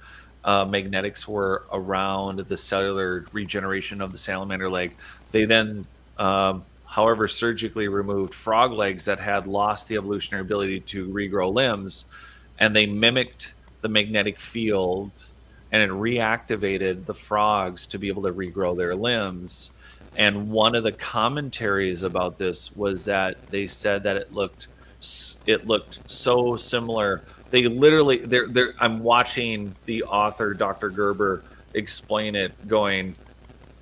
magnetics were around the cellular regeneration of the salamander leg. They then, however, surgically removed frog legs that had lost the evolutionary ability to regrow limbs, and they mimicked the magnetic field, and it reactivated the frogs to be able to regrow their limbs. And one of the commentaries about this was that they said that it looked so similar. They literally, I'm watching the author, Dr. Gerber, explain it, going,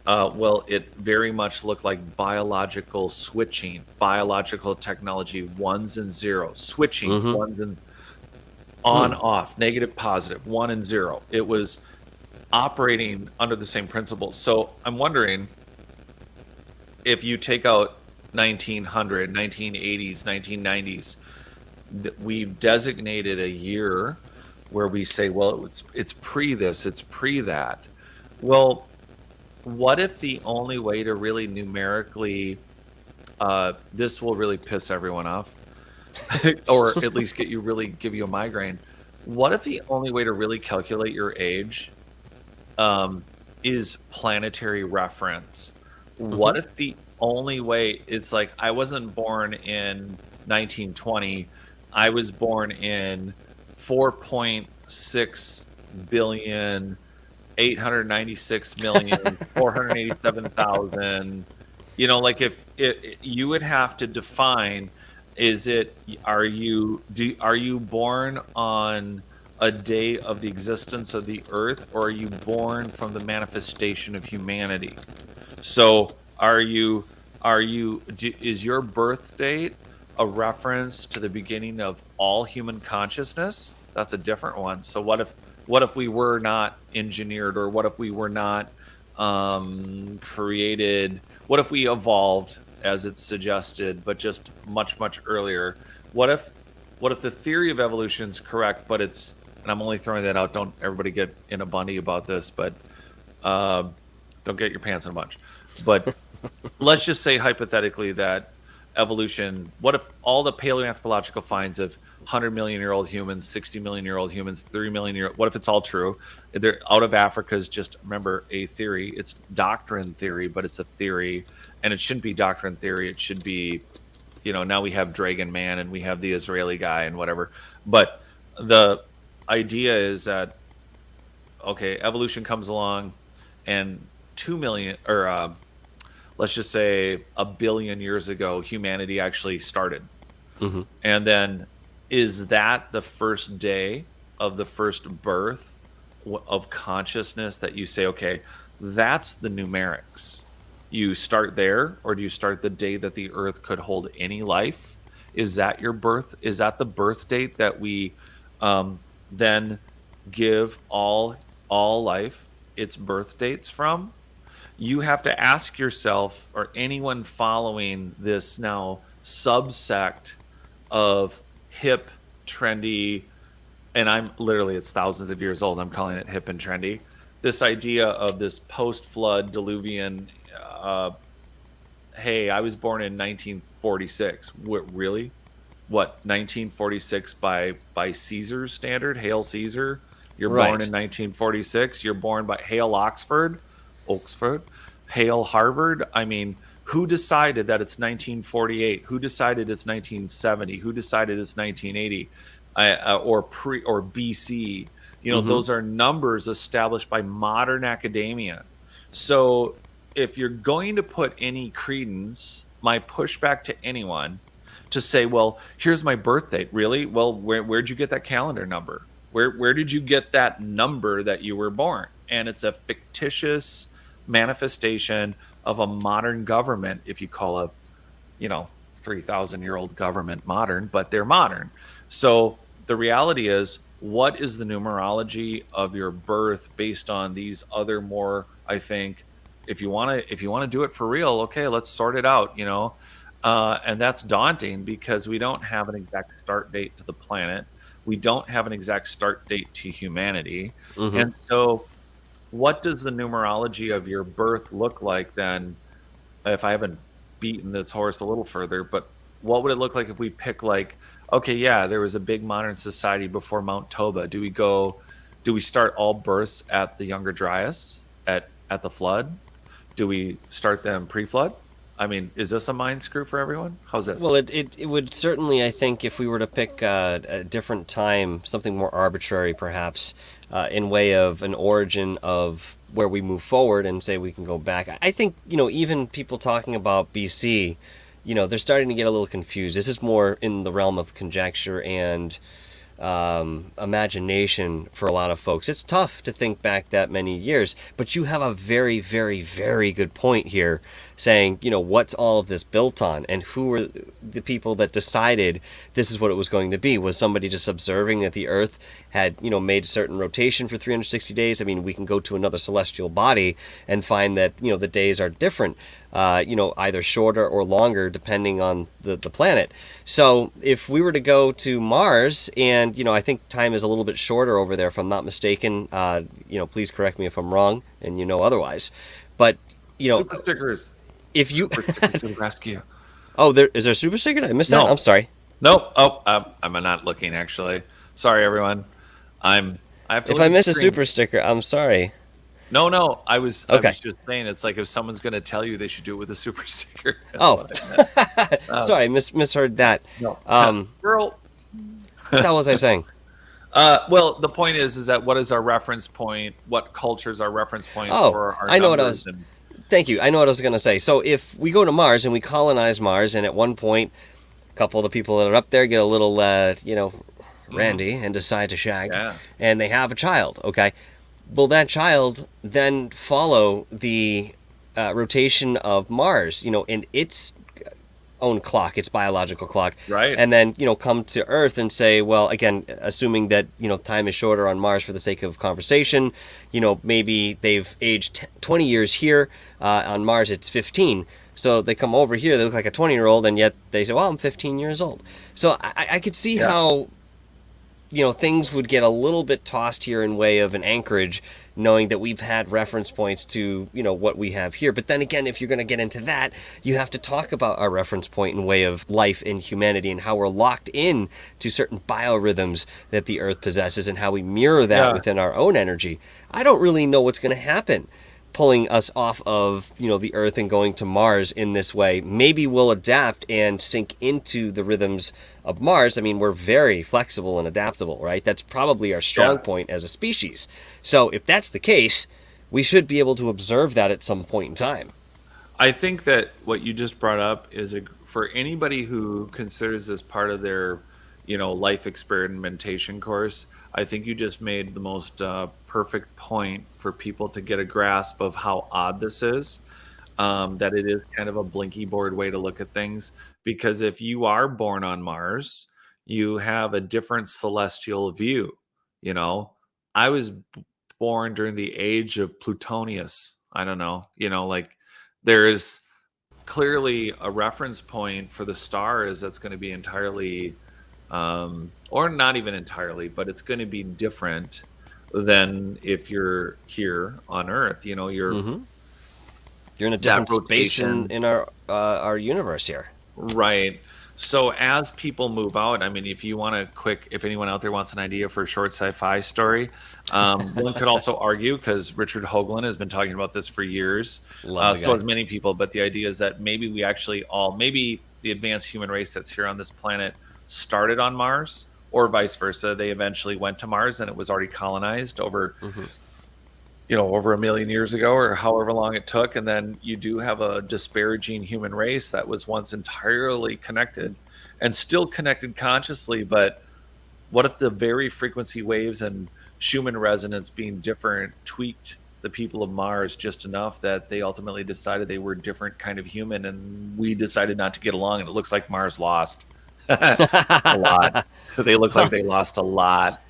well, it very much looked like biological switching, biological technology, ones and zeros, switching ones and on, off, negative, positive, 1 and 0. It was operating under the same principles. So I'm wondering if you take out 1900, 1980s, 1990s, we've designated a year where we say, well, it's pre this, it's pre that. Well, what if the only way to really numerically, this will really piss everyone off, or at least give you a migraine. What if the only way to really calculate your age is planetary reference? What if the only way, it's like, I wasn't born in 1920, I was born in 4.6 billion 896,487,000. Like if you would have to define, are you born on a day of the existence of the earth, or are you born from the manifestation of humanity? So is your birth date a reference to the beginning of all human consciousness? That's a different one. So what if we were not engineered, or what if we were not created? What if we evolved as it's suggested, but just much, much earlier? What if the theory of evolution is correct, but it's, and I'm only throwing that out, don't everybody get in a bunny about this, but don't get your pants in a bunch. But let's just say hypothetically that evolution, what if all the paleoanthropological finds of 100 million year old humans, 60 million year old humans, 3 million year old, what if it's all true? They're out of Africa is just, remember, a theory. It's doctrine theory, but it's a theory, and it shouldn't be doctrine theory. It should be, now we have Dragon Man and we have the Israeli guy and whatever. But the idea is that, okay, evolution comes along, and 2 million, or let's just say 1 billion years ago, humanity actually started. And then, is that the first day of the first birth of consciousness that you say, okay, that's the numerics? You start there, or do you start the day that the earth could hold any life? Is that your birth? Is that the birth date that we then give all life its birth dates from? You have to ask yourself, or anyone following this now subsect of hip, trendy, and I'm literally, it's thousands of years old, I'm calling it hip and trendy, this idea of this post-flood diluvian, hey, I was born in 1946. What, really? What, 1946 by Caesar's standard? Hail Caesar? You're Right. born in 1946. You're born by Hale Oxford, Hale Harvard. I mean, who decided that it's 1948? Who decided it's 1970? Who decided it's 1980 or BC? You know, those are numbers established by modern academia. So if you're going to put any credence, my pushback to anyone to say, well, here's my birth date. Really? Well, where'd you get that calendar number? Where did you get that number that you were born? And it's a fictitious manifestation of a modern government, if you call a 3,000-year-old government modern, but they're modern. So the reality is, what is the numerology of your birth based on these other more, I think, if you want to do it for real, okay, let's sort it out, and that's daunting because we don't have an exact start date to the planet. We don't have an exact start date to humanity. And so what does the numerology of your birth look like then? If I haven't beaten this horse a little further, but what would it look like if we pick okay, yeah, there was a big modern society before Mount Toba. Do we start all births at the Younger Dryas at the flood? Do we start them pre-flood? I mean, is this a mind screw for everyone? How's this? Well, it would certainly, I think, if we were to pick a different time, something more arbitrary perhaps, in way of an origin of where we move forward and say we can go back. I think, even people talking about BC, they're starting to get a little confused. This is more in the realm of conjecture and imagination for a lot of folks. It's tough to think back that many years, but you have a very, very, very good point here saying, what's all of this built on and who were the people that decided this is what it was going to be? Was somebody just observing that the Earth had, made a certain rotation for 360 days? I mean, we can go to another celestial body and find that, the days are different, either shorter or longer depending on the planet. So if we were to go to Mars, and, I think time is a little bit shorter over there, if I'm not mistaken, please correct me if I'm wrong and otherwise. But, super stickers. If you Super stickers to the rescue. Oh, is there a super sticker? Did I missed that? No. I'm sorry. Nope. Oh, I'm not looking actually. Sorry, everyone. I have to. If I miss a super sticker, I'm sorry. No. I was Okay. I was just saying, it's like if someone's going to tell you they should do it with a super sticker. That's Oh, what I meant. sorry, misheard that. No. Girl, what the hell was I saying? Well, the point is that what is our reference point? What culture is our reference point for our I know what I numbers was. Thank you. I know what I was going to say. So if we go to Mars and we colonize Mars, and at one point, a couple of the people that are up there get a little, randy and decide to shag, and they have a child. Okay, will that child then follow the rotation of Mars? In its own clock, its biological clock, Right. and then come to Earth and say, well, again, assuming that time is shorter on Mars for the sake of conversation, maybe they've aged 20 years here, on Mars it's 15, so they come over here, they look like a 20-year-old, and yet they say, well, I'm 15 years old. So I could see how things would get a little bit tossed here in way of an anchorage, knowing that we've had reference points to, what we have here. But then again, if you're going to get into that, you have to talk about our reference point in way of life in humanity and how we're locked in to certain biorhythms that the Earth possesses and how we mirror that within our own energy. I don't really know what's going to happen pulling us off of, the Earth and going to Mars in this way. Maybe we'll adapt and sink into the rhythms of Mars. I mean, we're very flexible and adaptable, right? That's probably our strong point as a species. So if that's the case, we should be able to observe that at some point in time. I think that what you just brought up is for anybody who considers this part of their, life experimentation course. I think you just made the most perfect point for people to get a grasp of how odd this is. That it is kind of a Blinky Board way to look at things. Because if you are born on Mars, you have a different celestial view. I was born during the age of Plutonius. I don't know. There is clearly a reference point for the stars that's going to be entirely, or not even entirely, but it's going to be different than if you're here on Earth. You're in a different space in our universe here. Right. So as people move out, I mean, if you want if anyone out there wants an idea for a short sci-fi story, one could also argue, because Richard Hoagland has been talking about this for years, Love the so guy. has many people, but the idea is that maybe maybe the advanced human race that's here on this planet started on Mars, or vice versa. They eventually went to Mars and it was already colonized over over 1 million years ago, or however long it took. And then you do have a disparaging human race that was once entirely connected and still connected consciously. But what if the very frequency waves and Schumann resonance being different tweaked the people of Mars just enough that they ultimately decided they were a different kind of human, and we decided not to get along, and it looks like Mars lost a lot. They look like they lost a lot.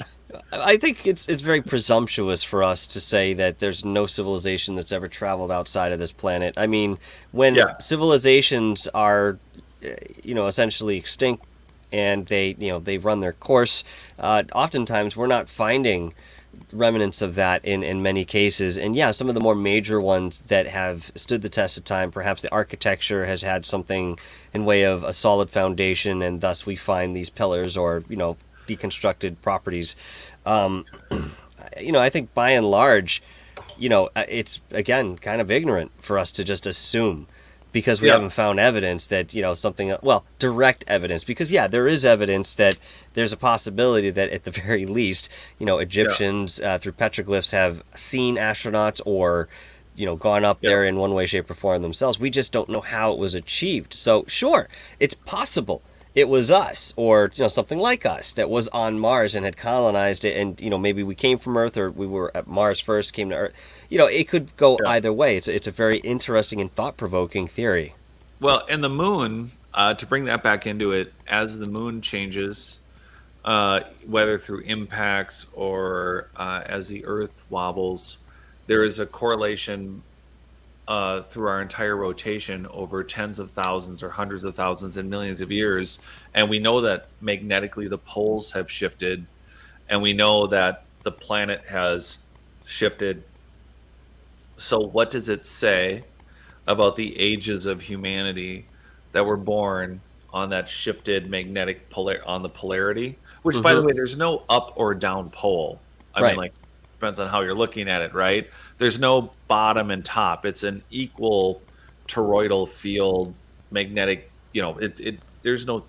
I think it's very presumptuous for us to say that there's no civilization that's ever traveled outside of this planet. I mean, when civilizations are, essentially extinct and they run their course, oftentimes we're not finding remnants of that in many cases. And yeah, some of the more major ones that have stood the test of time, perhaps the architecture has had something in way of a solid foundation, and thus we find these pillars or, deconstructed properties. I think by and large, it's again kind of ignorant for us to just assume, because we haven't found evidence that direct evidence, because there is evidence that there's a possibility that at the very least Egyptians through petroglyphs have seen astronauts or gone up there in one way, shape, or form themselves. We just don't know how it was achieved. So sure, it's possible it was us, or something like us, that was on Mars and had colonized it, and maybe we came from Earth, or we were at Mars first, came to Earth. It could go either way. It's a very interesting and thought-provoking theory. Well, and the moon, to bring that back into it, as the moon changes, whether through impacts or as the Earth wobbles, there is a correlation through our entire rotation over tens of thousands or hundreds of thousands and millions of years. And we know that magnetically the poles have shifted, and we know that the planet has shifted. So what does it say about the ages of humanity that were born on that shifted magnetic on the polarity? Which, by the way, there's no up or down pole. I mean, depends on how you're looking at it, right? There's no bottom and top. It's an equal toroidal field, magnetic. There's no.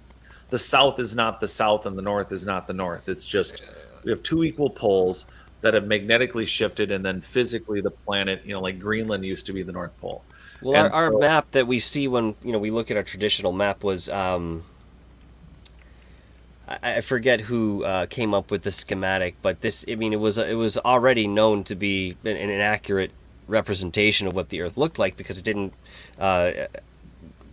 The south is not the south, and the north is not the north. It's just we have two equal poles that have magnetically shifted, and then physically the planet, like Greenland used to be the North Pole. Well, our map that we see when we look at our traditional map was. I forget who came up with the schematic, but it was already known to be an inaccurate representation of what the Earth looked like, because it didn't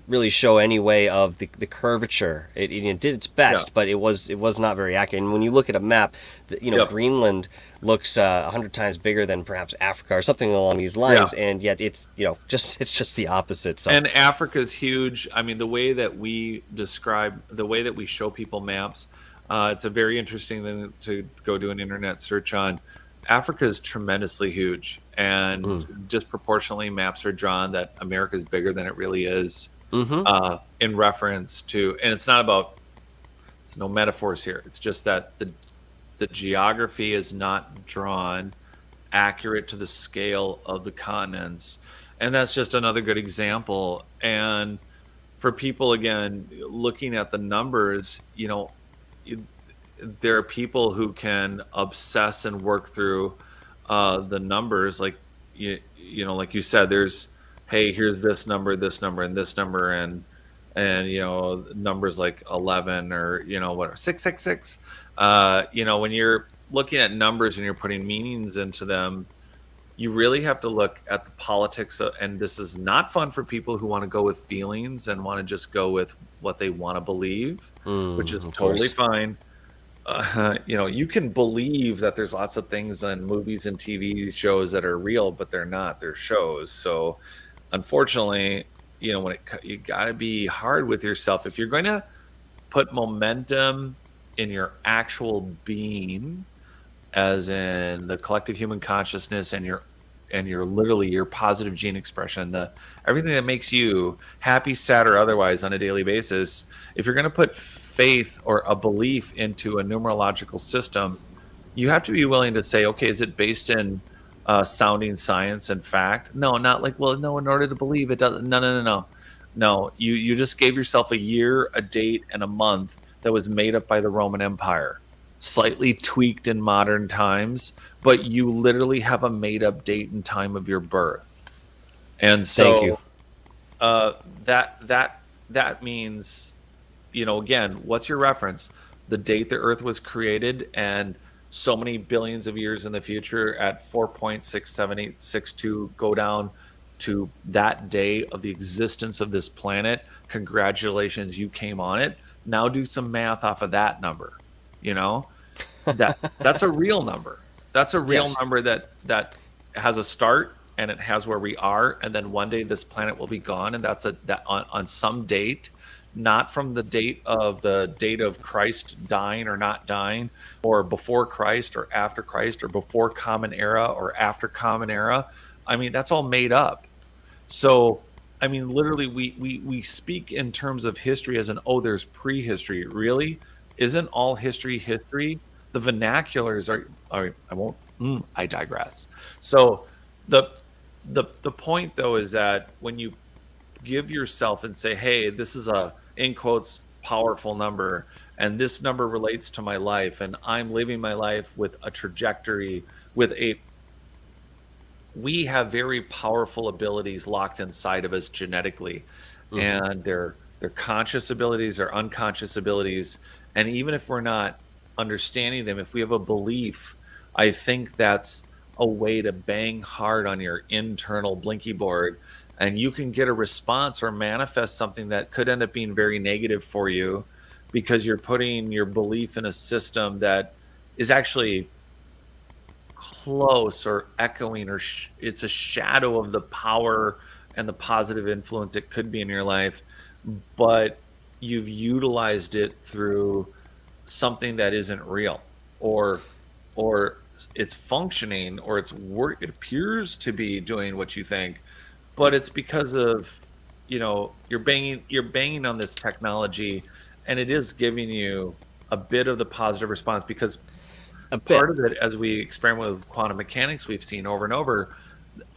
really show any way of the curvature. It did its best, but it was not very accurate. And when you look at a map, Greenland looks 100 times bigger than perhaps Africa or something along these lines, and yet it's just the opposite. So. And Africa's huge. I mean, the way that we show people maps, it's a very interesting thing to go do an internet search on. Africa is tremendously huge, and disproportionately maps are drawn that America is bigger than it really is. In reference to, and it's not about, there's no metaphors here. It's just that the geography is not drawn accurate to the scale of the continents. And that's just another good example. And for people, again, looking at the numbers, there are people who can obsess and work through the numbers. Like, like you said, there's, hey, here's this number, and this number, and numbers like 11 or what, 666. When you're looking at numbers and you're putting meanings into them, you really have to look at the politics and this is not fun for people who want to go with feelings and want to just go with what they want to believe, which is totally fine. You can believe that there's lots of things in movies and TV shows that are real, but they're not. They're shows. So unfortunately, you got to be hard with yourself. If you're going to put momentum in your actual being, as in the collective human consciousness and and your positive gene expression, everything that makes you happy, sad, or otherwise on a daily basis, if you're going to put faith or a belief into a numerological system, you have to be willing to say, okay, is it based in sounding science and fact? No, not like, well, no, in order to believe it doesn't. No, you just gave yourself a year, a date, and a month that was made up by the Roman Empire, slightly tweaked in modern times, but you literally have a made up date and time of your birth. And so Thank you. That means, again, what's your reference? The date the earth was created, and so many billions of years in the future at 4.67862 go down to that day of the existence of this planet. Congratulations, you came on it. Now do some math off of that number. That's a real number. That's a real number that has a start, and it has where we are, and then one day this planet will be gone, and that's on some date, not from the date of Christ dying or not dying, or before Christ or after Christ, or before Common Era or after Common Era. I mean, that's all made up. So, I mean, literally, we speak in terms of history as there's prehistory. Really, isn't all history history? The vernaculars are. I digress. So, the point though is that when you give yourself and say, hey, this is a, in quotes, powerful number, and this number relates to my life, and I'm living my life with a trajectory, we have very powerful abilities locked inside of us genetically. And they're conscious abilities, they're unconscious abilities, and even if we're not understanding them, if we have a belief, I think that's a way to bang hard on your internal Blinky Board, and you can get a response or manifest something that could end up being very negative for you, because you're putting your belief in a system that is actually close or echoing, or it's a shadow of the power and the positive influence it could be in your life, but you've utilized it through something that isn't real, or it's functioning, or it appears to be doing what you think, but it's because of you're banging on this technology, and it is giving you a bit of the positive response, because part of it, as we experiment with quantum mechanics, we've seen over and over,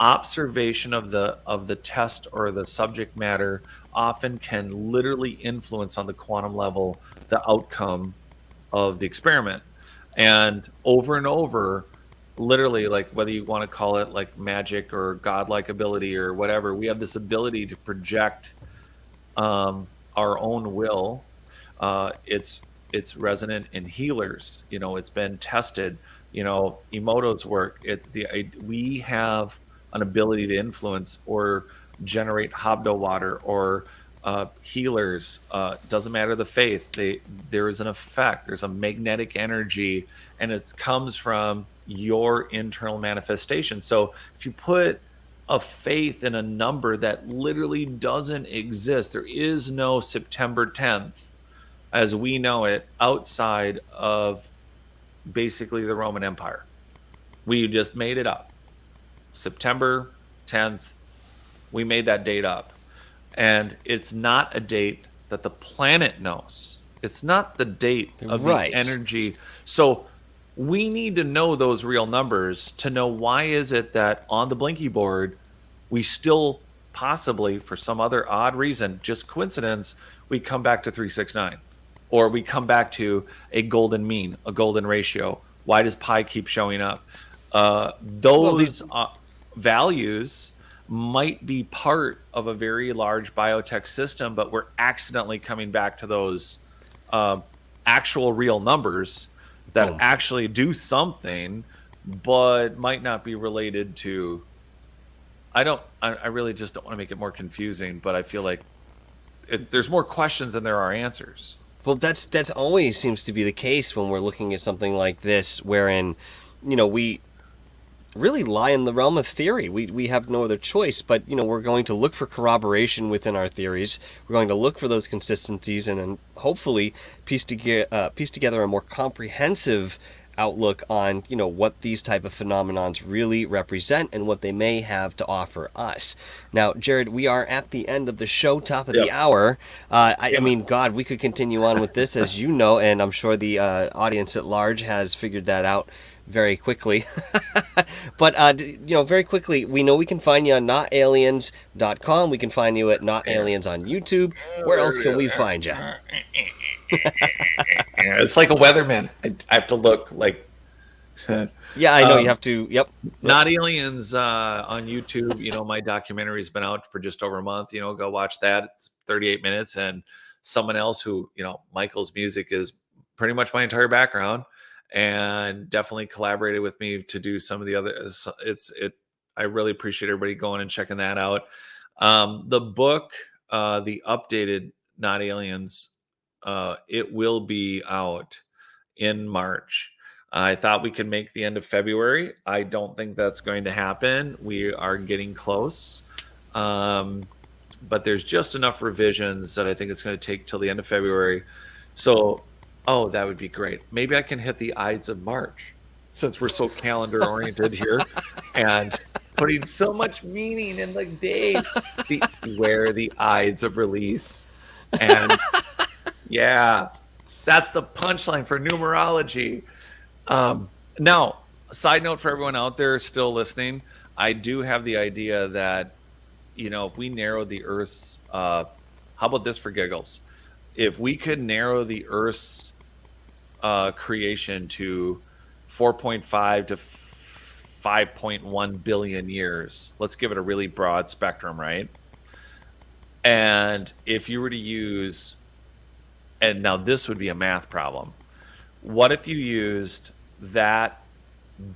observation of the test or the subject matter often can literally influence on the quantum level the outcome of the experiment. And over, literally, like whether you want to call it like magic or godlike ability or whatever, we have this ability to project our own will. It's resonant in healers. It's been tested. Emoto's work. We have an ability to influence or generate Habdo water, or healers. Doesn't matter the faith. There is an effect. There's a magnetic energy, and it comes from your internal manifestation. So if you put a faith in a number that literally doesn't exist, there is no September 10th as we know it outside of basically the Roman Empire. We just made it up. September 10th, we made that date up. And it's not a date that the planet knows. It's not the date of the energy. So we need to know those real numbers to know why is it that on the Blinky Board, we still possibly, for some other odd reason, just coincidence, we come back to 369. Or we come back to a golden mean, a golden ratio. Why does pi keep showing up? Those values might be part of a very large biotech system, but we're accidentally coming back to those actual real numbers that actually do something, but might not be related to. I really just don't want to make it more confusing, but I feel like there's more questions than there are answers. Well, that's always seems to be the case when we're looking at something like this, wherein, we really lie in the realm of theory. We have no other choice, but, we're going to look for corroboration within our theories. We're going to look for those consistencies, and then hopefully piece together a more comprehensive outlook on, what these type of phenomenons really represent and what they may have to offer us. Now, Jared, we are at the end of the show, top of the hour. I mean, God, we could continue on with this, as you know, and I'm sure the audience at large has figured that out very quickly. But, very quickly, we know we can find you on notaliens.com. We can find you at Not Aliens on YouTube. Where else can we find you? It's like a weatherman. I have to look like. Yeah, I know you have to. Yep. Not Aliens on YouTube. My documentary's been out for just over a month. Go watch that. It's 38 minutes, and someone else who, Michael's music is pretty much my entire background, and definitely collaborated with me to do some of the other. I really appreciate everybody going and checking that out. The book, the updated Not Aliens, it will be out in March. I thought we could make the end of February. I don't think that's going to happen. We are getting close. But there's just enough revisions that I think it's going to take till the end of February. So, that would be great. Maybe I can hit the Ides of March, since we're so calendar oriented here and putting so much meaning in the dates. Where the Ides of release. And yeah, that's the punchline for numerology. Now, side note for everyone out there still listening, I do have the idea that, if we narrow the Earth's, how about this for giggles? If we could narrow the Earth's creation to 4.5 to 5.1 billion years, let's give it a really broad spectrum, right? And if you were to use, and now this would be a math problem, what if you used that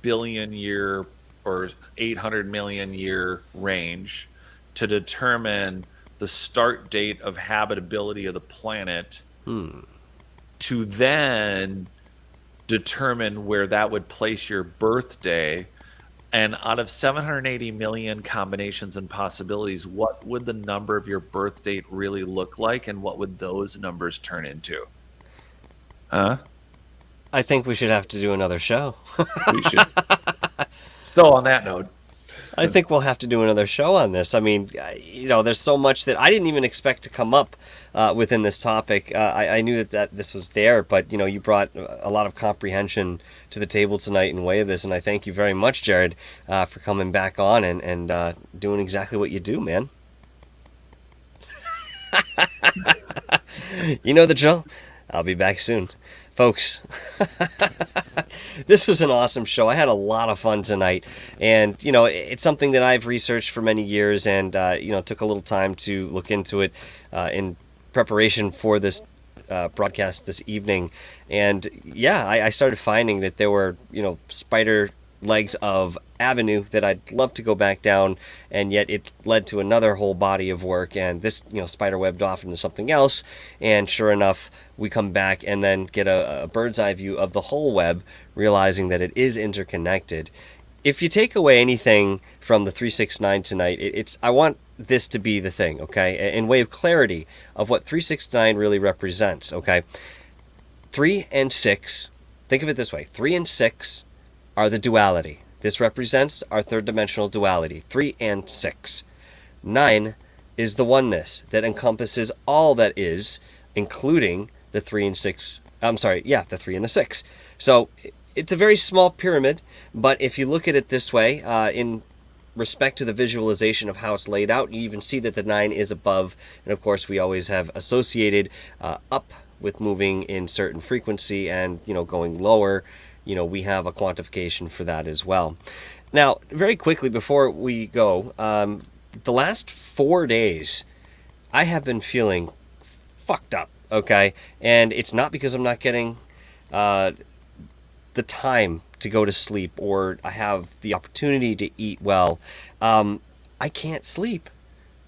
billion year or 800 million year range to determine the start date of habitability of the planet, to then determine where that would place your birthday? And out of 780 million combinations and possibilities, what would the number of your birth date really look like, and what would those numbers turn into? Huh? I think we should have to do another show. We should. So on that note, I think we'll have to do another show on this. I mean, there's so much that I didn't even expect to come up within this topic. I knew that this was there, but, you brought a lot of comprehension to the table tonight in way of this, and I thank you very much, Jared, for coming back on and doing exactly what you do, man. You know the drill. I'll be back soon. Folks, this was an awesome show. I had a lot of fun tonight, and it's something that I've researched for many years, and took a little time to look into it in preparation for this broadcast this evening. And yeah, I started finding that there were spider legs of avenue that I'd love to go back down, and yet it led to another whole body of work, and this spider webbed off into something else, and sure enough we come back and then get a bird's eye view of the whole web, realizing that it is interconnected. If you take away anything from the 369 tonight, I want this to be the thing, okay, in way of clarity of what 369 really represents. Okay, 3 and 6, think of it this way: 3 and 6 are the duality. This represents our third dimensional duality, 3 and 6. 9 is the oneness that encompasses all that is, including the 3 and 6. The 3 and the 6. So it's a very small pyramid, but if you look at it this way, in respect to the visualization of how it's laid out, you even see that the 9 is above, and of course we always have associated up with moving in certain frequency, and going lower, we have a quantification for that as well. Now, very quickly before we go, the last 4 days, I have been feeling fucked up, okay? And it's not because I'm not getting the time to go to sleep, or I have the opportunity to eat well. I can't sleep.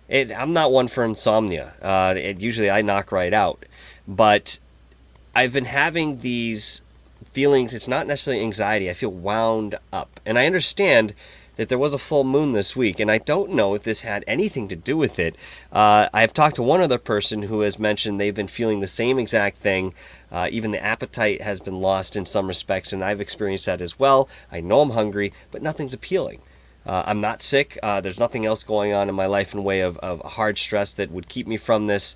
I'm not one for insomnia. Usually I knock right out. But I've been having these feelings. It's not necessarily anxiety. I feel wound up. And I understand that there was a full moon this week, and I don't know if this had anything to do with it. I've talked to one other person who has mentioned they've been feeling the same exact thing. Even the appetite has been lost in some respects, and I've experienced that as well. I know I'm hungry, but nothing's appealing. I'm not sick. There's nothing else going on in my life in way of hard stress that would keep me from this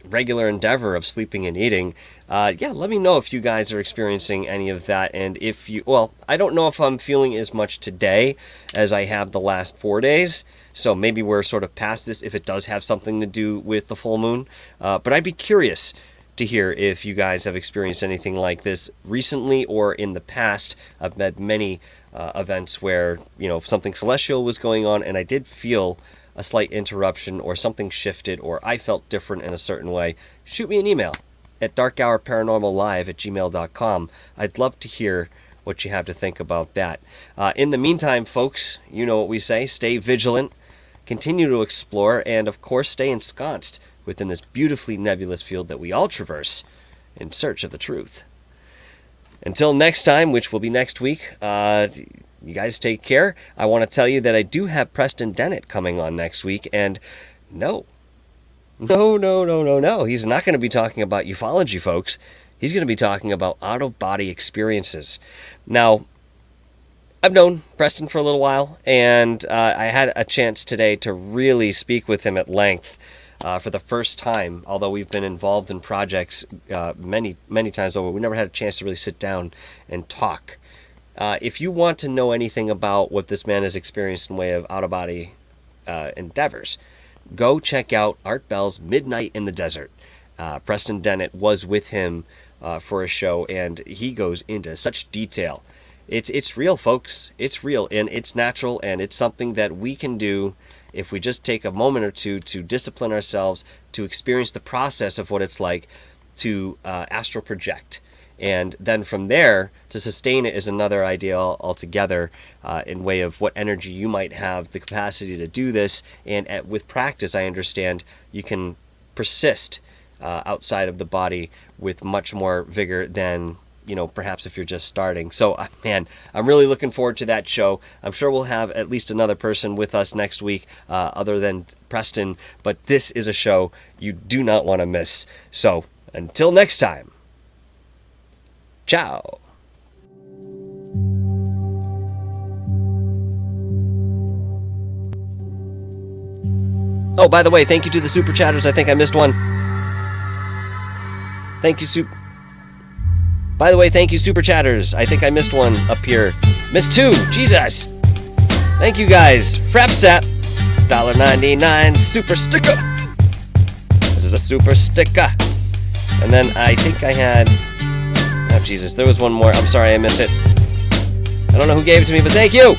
regular endeavor of sleeping and eating. Let me know if you guys are experiencing any of that. And if you, well, I don't know if I'm feeling as much today as I have the last 4 days. So maybe we're sort of past this if it does have something to do with the full moon. But I'd be curious to hear if you guys have experienced anything like this recently or in the past. I've had many events where, something celestial was going on and I did feel a slight interruption or something shifted or I felt different in a certain way. Shoot me an email at DarkHourParanormalLive@gmail.com. I'd love to hear what you have to think about that. In the meantime, folks, you know what we say, stay vigilant, continue to explore, and of course stay ensconced within this beautifully nebulous field that we all traverse in search of the truth. Until next time, which will be next week, you guys take care. I want to tell you that I do have Preston Dennett coming on next week, and no. He's not going to be talking about ufology, folks. He's going to be talking about out-of-body experiences. Now, I've known Preston for a little while, and I had a chance today to really speak with him at length for the first time, although we've been involved in projects many times over. We never had a chance to really sit down and talk. If you want to know anything about what this man has experienced in way of out-of-body endeavors, go check out Art Bell's Midnight in the Desert. Preston Dennett was with him for a show, and he goes into such detail. It's real, folks. It's real, and it's natural, and it's something that we can do if we just take a moment or two to discipline ourselves, to experience the process of what it's like to astral project. And then from there, to sustain it is another idea altogether, in way of what energy you might have the capacity to do this. And with practice, I understand you can persist outside of the body with much more vigor than, perhaps if you're just starting. So, man, I'm really looking forward to that show. I'm sure we'll have at least another person with us next week, other than Preston. But this is a show you do not want to miss. So, until next time. Ciao. Oh, by the way, thank you to the Super Chatters. I think I missed one. Thank you, By the way, thank you, Super Chatters. I think I missed one up here. Missed two. Jesus. Thank you, guys. Frapsap. $1.99 Super Sticker. This is a Super Sticker. And then I think I had... Oh, Jesus, there was one more. I'm sorry, I missed it. I don't know who gave it to me, but thank you!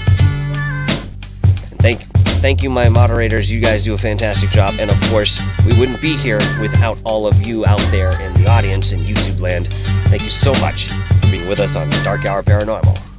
Thank you, my moderators. You guys do a fantastic job. And, of course, we wouldn't be here without all of you out there in the audience in YouTube land. Thank you so much for being with us on Dark Hour Paranormal.